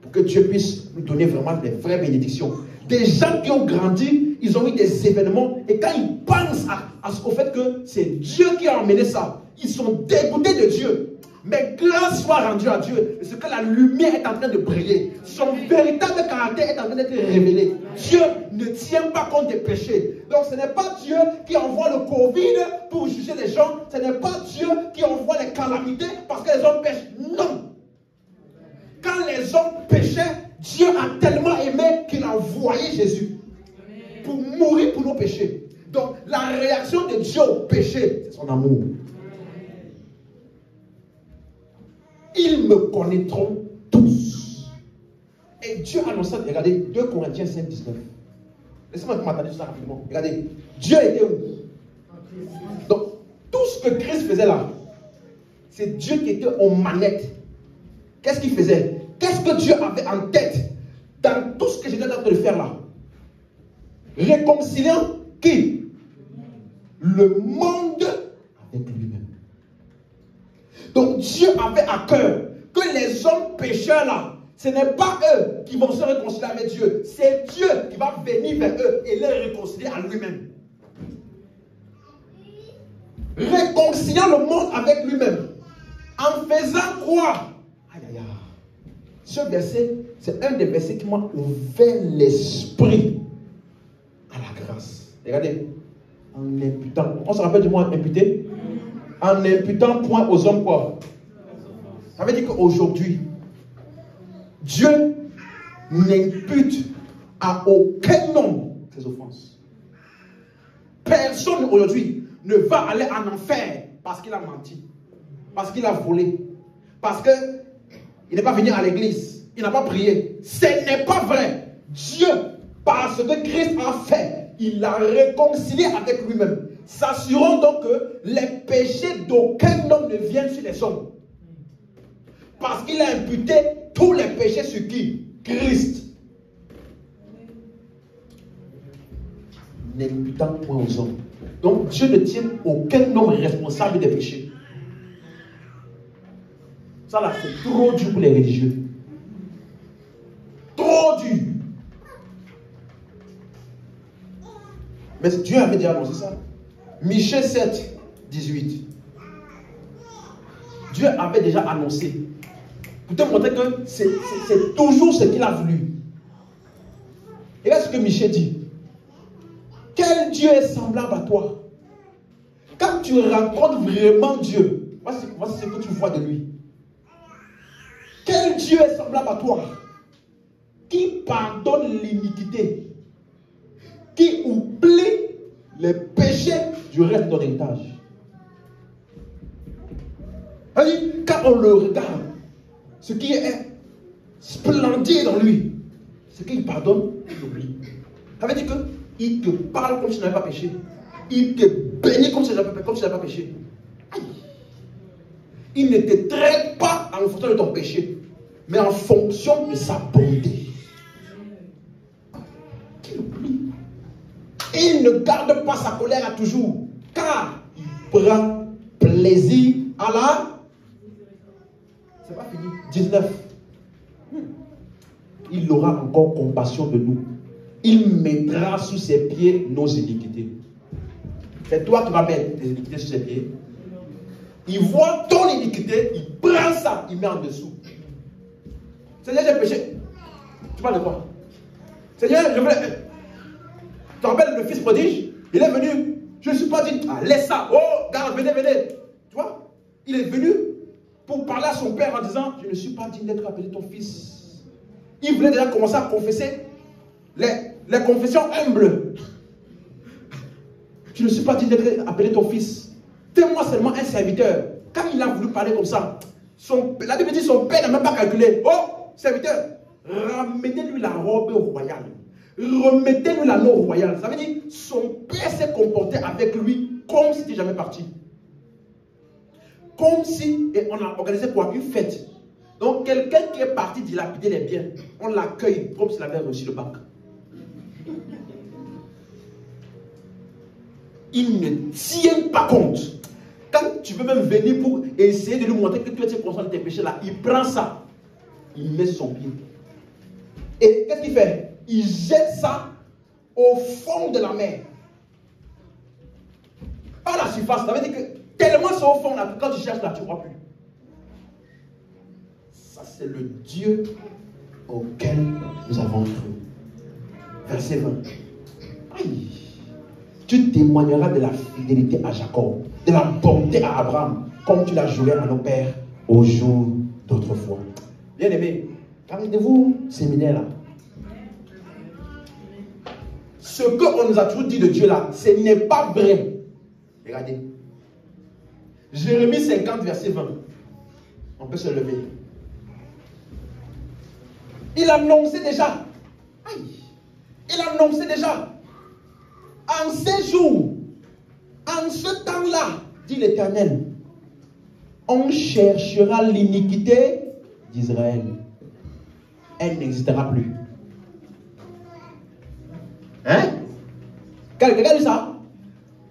A: pour que Dieu puisse nous donner vraiment des vraies bénédictions. Des gens qui ont grandi, ils ont eu des événements, et quand ils pensent au fait que c'est Dieu qui a emmené ça, ils sont dégoûtés de Dieu. Mais grâce soit rendue à Dieu, c'est que la lumière est en train de briller. Son véritable caractère est en train d'être révélé. Dieu ne tient pas compte des péchés. Donc ce n'est pas Dieu qui envoie le Covid pour juger les gens. Ce n'est pas Dieu qui envoie les calamités parce que les hommes pêchent. Non. Quand les hommes péchaient, Dieu a tellement aimé qu'il a envoyé Jésus pour mourir pour nos péchés. Donc la réaction de Dieu au péché, c'est son amour. Ils me connaîtront tous. Et Dieu annonça, regardez, 2 Corinthiens 5, 19. Laissez-moi m'attendre ça rapidement. Regardez, Dieu était où? Donc, tout ce que Christ faisait là, c'est Dieu qui était aux manettes. Qu'est-ce qu'il faisait? Qu'est-ce que Dieu avait en tête dans tout ce que j'étais en train de faire là? Réconciliant qui? Le monde avec lui-même. Donc Dieu avait à cœur que les hommes pécheurs là, ce n'est pas eux qui vont se réconcilier avec Dieu, c'est Dieu qui va venir vers eux et les réconcilier à lui-même. Réconciliant le monde avec lui-même. En faisant quoi? Aïe aïe aïe. Ce verset, c'est un des versets qui m'a ouvert l'esprit à la grâce. Regardez. En imputant. On se rappelle du mot imputer? En imputant point aux hommes quoi? Ça veut dire qu'aujourd'hui, Dieu n'impute à aucun homme ses offenses. Personne aujourd'hui ne va aller en enfer parce qu'il a menti, parce qu'il a volé, parce qu'il n'est pas venu à l'église, il n'a pas prié. Ce n'est pas vrai. Dieu, par ce que Christ a fait, il l'a réconcilié avec lui-même. S'assurons donc que les péchés d'aucun homme ne viennent sur les hommes. Parce qu'il a imputé tous les péchés sur qui? Christ. N'imputant point aux hommes. Donc Dieu ne tient aucun homme responsable des péchés. Ça là, c'est trop dur pour les religieux. Trop dur. Mais Dieu avait déjà annoncé ça. Michée 7, 18. Dieu avait déjà annoncé. Pour te montrer que c'est toujours ce qu'il a voulu. Et là, ce que Michée dit. Quel Dieu est semblable à toi? Quand tu rencontres vraiment Dieu, voici ce que tu vois de lui. Quel Dieu est semblable à toi? Qui pardonne l'iniquité, qui oublie les péchés du reste de ton héritage. Quand on le regarde, ce qui est splendide dans lui, c'est qu'il pardonne, il oublie. Ça veut dire qu'il te parle comme si tu n'avais pas péché. Il te bénit comme si tu n'avais pas péché. Aïe. Il ne te traite pas en fonction de ton péché, mais en fonction de sa bonté. Qu'il oublie. Il ne garde pas sa colère à toujours, car il prend plaisir à la... C'est pas fini. 19. Il aura encore compassion de nous. Il mettra sous ses pieds nos iniquités. C'est toi qui vas mettre tes iniquités sous ses pieds. Il voit ton iniquité, il prend ça, il met en dessous. Seigneur, j'ai péché. Tu parles de quoi? Seigneur, je veux... Tu te rappelles le fils prodige? Il est venu. Je ne suis pas dit, ah, laisse ça. Oh, gars, venez, venez. Tu vois? Il est venu pour parler à son père en disant, je ne suis pas digne d'être appelé ton fils. Il voulait déjà commencer à confesser les confessions humbles. Je ne suis pas digne d'être appelé ton fils. Fais-moi seulement un serviteur. Quand il a voulu parler comme ça, la Bible dit son père n'a même pas calculé. Oh, serviteur, ramenez-lui la robe royale. Remettez-lui l'anneau royal. Ça veut dire son père s'est comporté avec lui comme s'il n'était jamais parti. Comme si, et on a organisé quoi? Une fête. Donc quelqu'un qui est parti dilapider les biens, on l'accueille comme s'il avait reçu le bac. Il ne tient pas compte. Quand tu veux même venir pour essayer de lui montrer que tu es conscient de tes péchés là, il prend ça, il met son pied. Et qu'est-ce qu'il fait? Il jette ça au fond de la mer. Pas la surface. Ça veut dire que tellement c'est au fond là, que quand tu cherches là, tu ne vois plus. Ça, c'est le Dieu auquel nous avons cru. Verset 20. Aïe. Tu témoigneras de la fidélité à Jacob, de la bonté à Abraham, comme tu l'as juré à nos pères au jour d'autrefois. Bien aimé, rappelez-vous, séminaire là. Ce qu'on nous a toujours dit de Dieu là, ce n'est pas vrai. Regardez. Jérémie 50, verset 20. On peut se lever. Il annonçait déjà. Aïe. Il annonçait déjà En ces jours, en ce temps-là, dit l'Éternel, on cherchera l'iniquité d'Israël. Elle n'existera plus. Hein? Quelqu'un dit ça?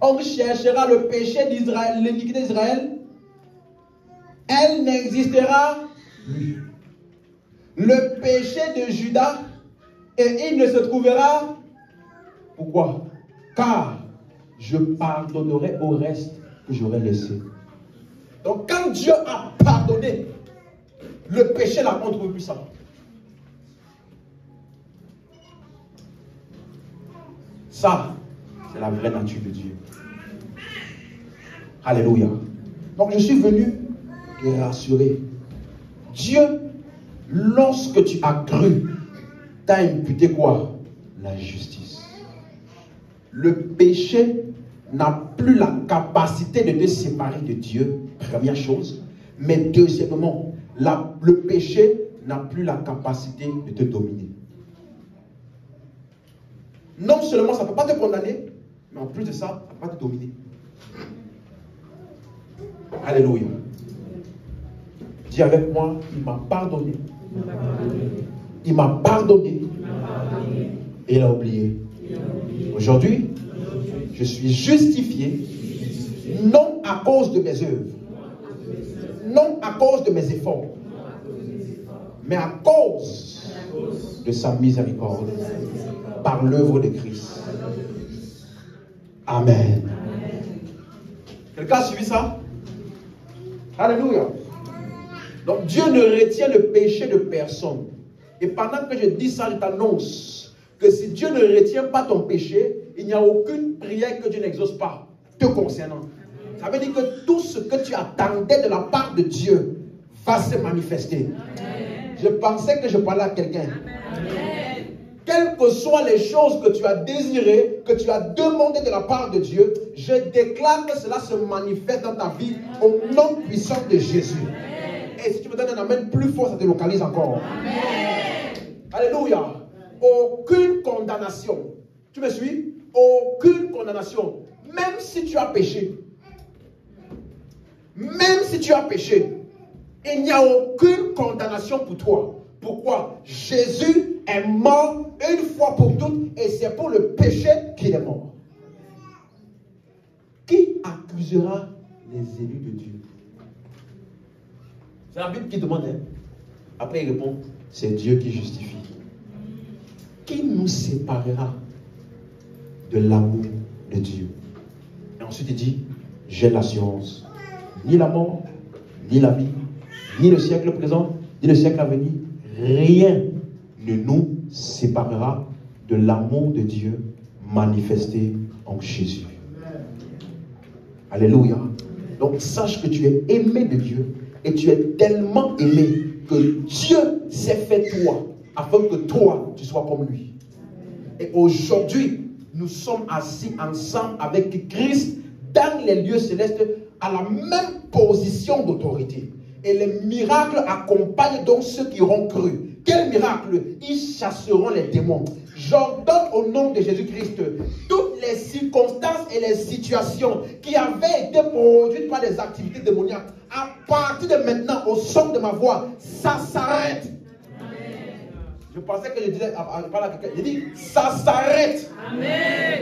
A: On cherchera le péché d'Israël, l'iniquité d'Israël. Elle n'existera plus. Le péché de Juda, et il ne se trouvera. Pourquoi? Car je pardonnerai au reste que j'aurai laissé. Donc quand Dieu a pardonné le péché, là, on ne trouve plus ça. Ça, c'est la vraie nature de Dieu. Alléluia. Donc je suis venu te rassurer. Dieu, lorsque tu as cru, t'a imputé quoi? La justice. Le péché n'a plus la capacité de te séparer de Dieu, première chose. Mais deuxièmement, le péché n'a plus la capacité de te dominer. Non seulement ça ne peut pas te condamner, mais en plus de ça, ça ne peut pas te dominer. Alléluia. Dis avec moi, il m'a pardonné. Il m'a pardonné. Et il a oublié. Aujourd'hui, je suis justifié, non à cause de mes œuvres, non à cause de mes efforts, mais à cause de sa miséricorde, par l'œuvre de Christ. Amen. Quelqu'un a suivi ça? Alléluia. Donc Dieu ne retient le péché de personne. Et pendant que je dis ça, je t'annonce que si Dieu ne retient pas ton péché, il n'y a aucune prière que Dieu n'exauce pas te concernant. Ça veut dire que tout ce que tu attendais de la part de Dieu va se manifester. Amen. Je pensais que je parlais à quelqu'un. Quelles que soient les choses que tu as désirées, que tu as demandées de la part de Dieu, je déclare que cela se manifeste dans ta vie au nom puissant de Jésus. Amen. Et si tu me donnes un amen plus fort, ça te localise encore. Amen. Alléluia. Aucune condamnation. Tu me suis? Aucune condamnation. Même si tu as péché. Même si tu as péché. Il n'y a aucune condamnation pour toi. Pourquoi? Jésus est mort une fois pour toutes et c'est pour le péché qu'il est mort. Qui accusera les élus de Dieu? C'est la Bible qui demande. Hein? Après il répond, c'est Dieu qui justifie. Qui nous séparera de l'amour de Dieu? Et ensuite il dit, j'ai l'assurance. Ni la mort, ni la vie, ni le siècle présent, ni le siècle à venir, rien ne nous séparera de l'amour de Dieu manifesté en Jésus. Alléluia. Donc sache que tu es aimé de Dieu et tu es tellement aimé que Dieu s'est fait toi afin que toi tu sois comme lui. Et aujourd'hui, nous sommes assis ensemble avec Christ dans les lieux célestes à la même position d'autorité. Et les miracles accompagnent donc ceux qui auront cru. Quel miracle? Ils chasseront les démons. J'ordonne au nom de Jésus-Christ toutes les circonstances et les situations qui avaient été produites par des activités démoniaques. À partir de maintenant, au son de ma voix, ça s'arrête. Je pensais que je disais, je parle à quelqu'un, je dis, ça s'arrête.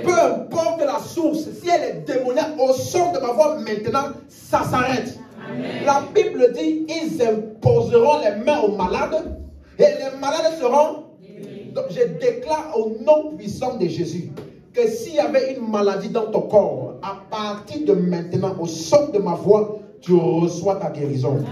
A: Peu importe la source, si elle est démoniaque, au son de ma voix maintenant, ça s'arrête. La Bible dit, ils imposeront les mains aux malades et les malades seront. Donc je déclare au nom puissant de Jésus que s'il y avait une maladie dans ton corps, à partir de maintenant, au son de ma voix, tu reçois ta guérison. Amen.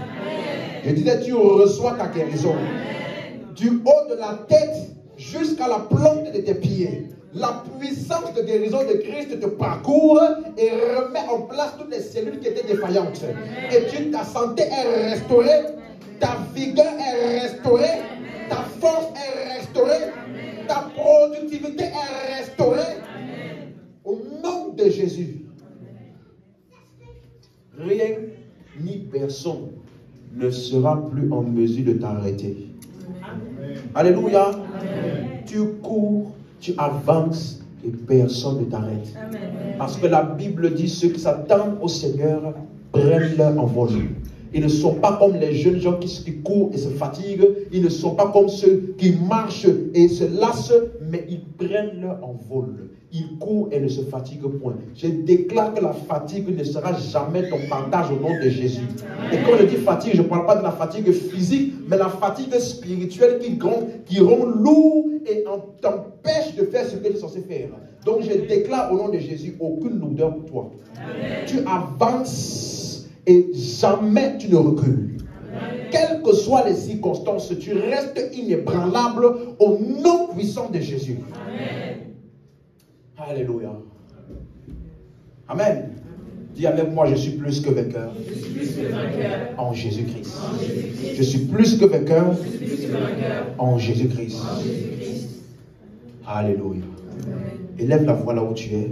A: Je disais, tu reçois ta guérison. Amen. Du haut de la tête jusqu'à la plante de tes pieds. La puissance de guérison de Christ te parcourt et remet en place toutes les cellules qui étaient défaillantes. Et ta santé est restaurée, ta vigueur est restaurée, ta force est restaurée, ta productivité est restaurée. Au nom de Jésus. Rien ni personne ne sera plus en mesure de t'arrêter. Alléluia. Tu cours, tu avances et personne ne t'arrête. Parce que la Bible dit ceux qui s'attendent au Seigneur prennent leur envol. Ils ne sont pas comme les jeunes gens qui courent et se fatiguent. Ils ne sont pas comme ceux qui marchent et se lassent, mais ils prennent leur envol. Ils courent et ne se fatiguent point. Je déclare que la fatigue ne sera jamais ton partage au nom de Jésus. Et quand je dis fatigue, je ne parle pas de la fatigue physique, mais la fatigue spirituelle qui rend lourd et t'empêche de faire ce que tu es censé faire. Donc je déclare au nom de Jésus aucune lourdeur pour toi. Amen. Tu avances et jamais tu ne recules. Amen. Quelles que soient les circonstances, tu restes inébranlable au nom puissant de Jésus. Amen. Alléluia. Amen. Dis avec moi, je suis plus que vainqueur. En Jésus-Christ. Je suis plus que vainqueur. En Jésus-Christ. Alléluia. Élève la voix là où tu es.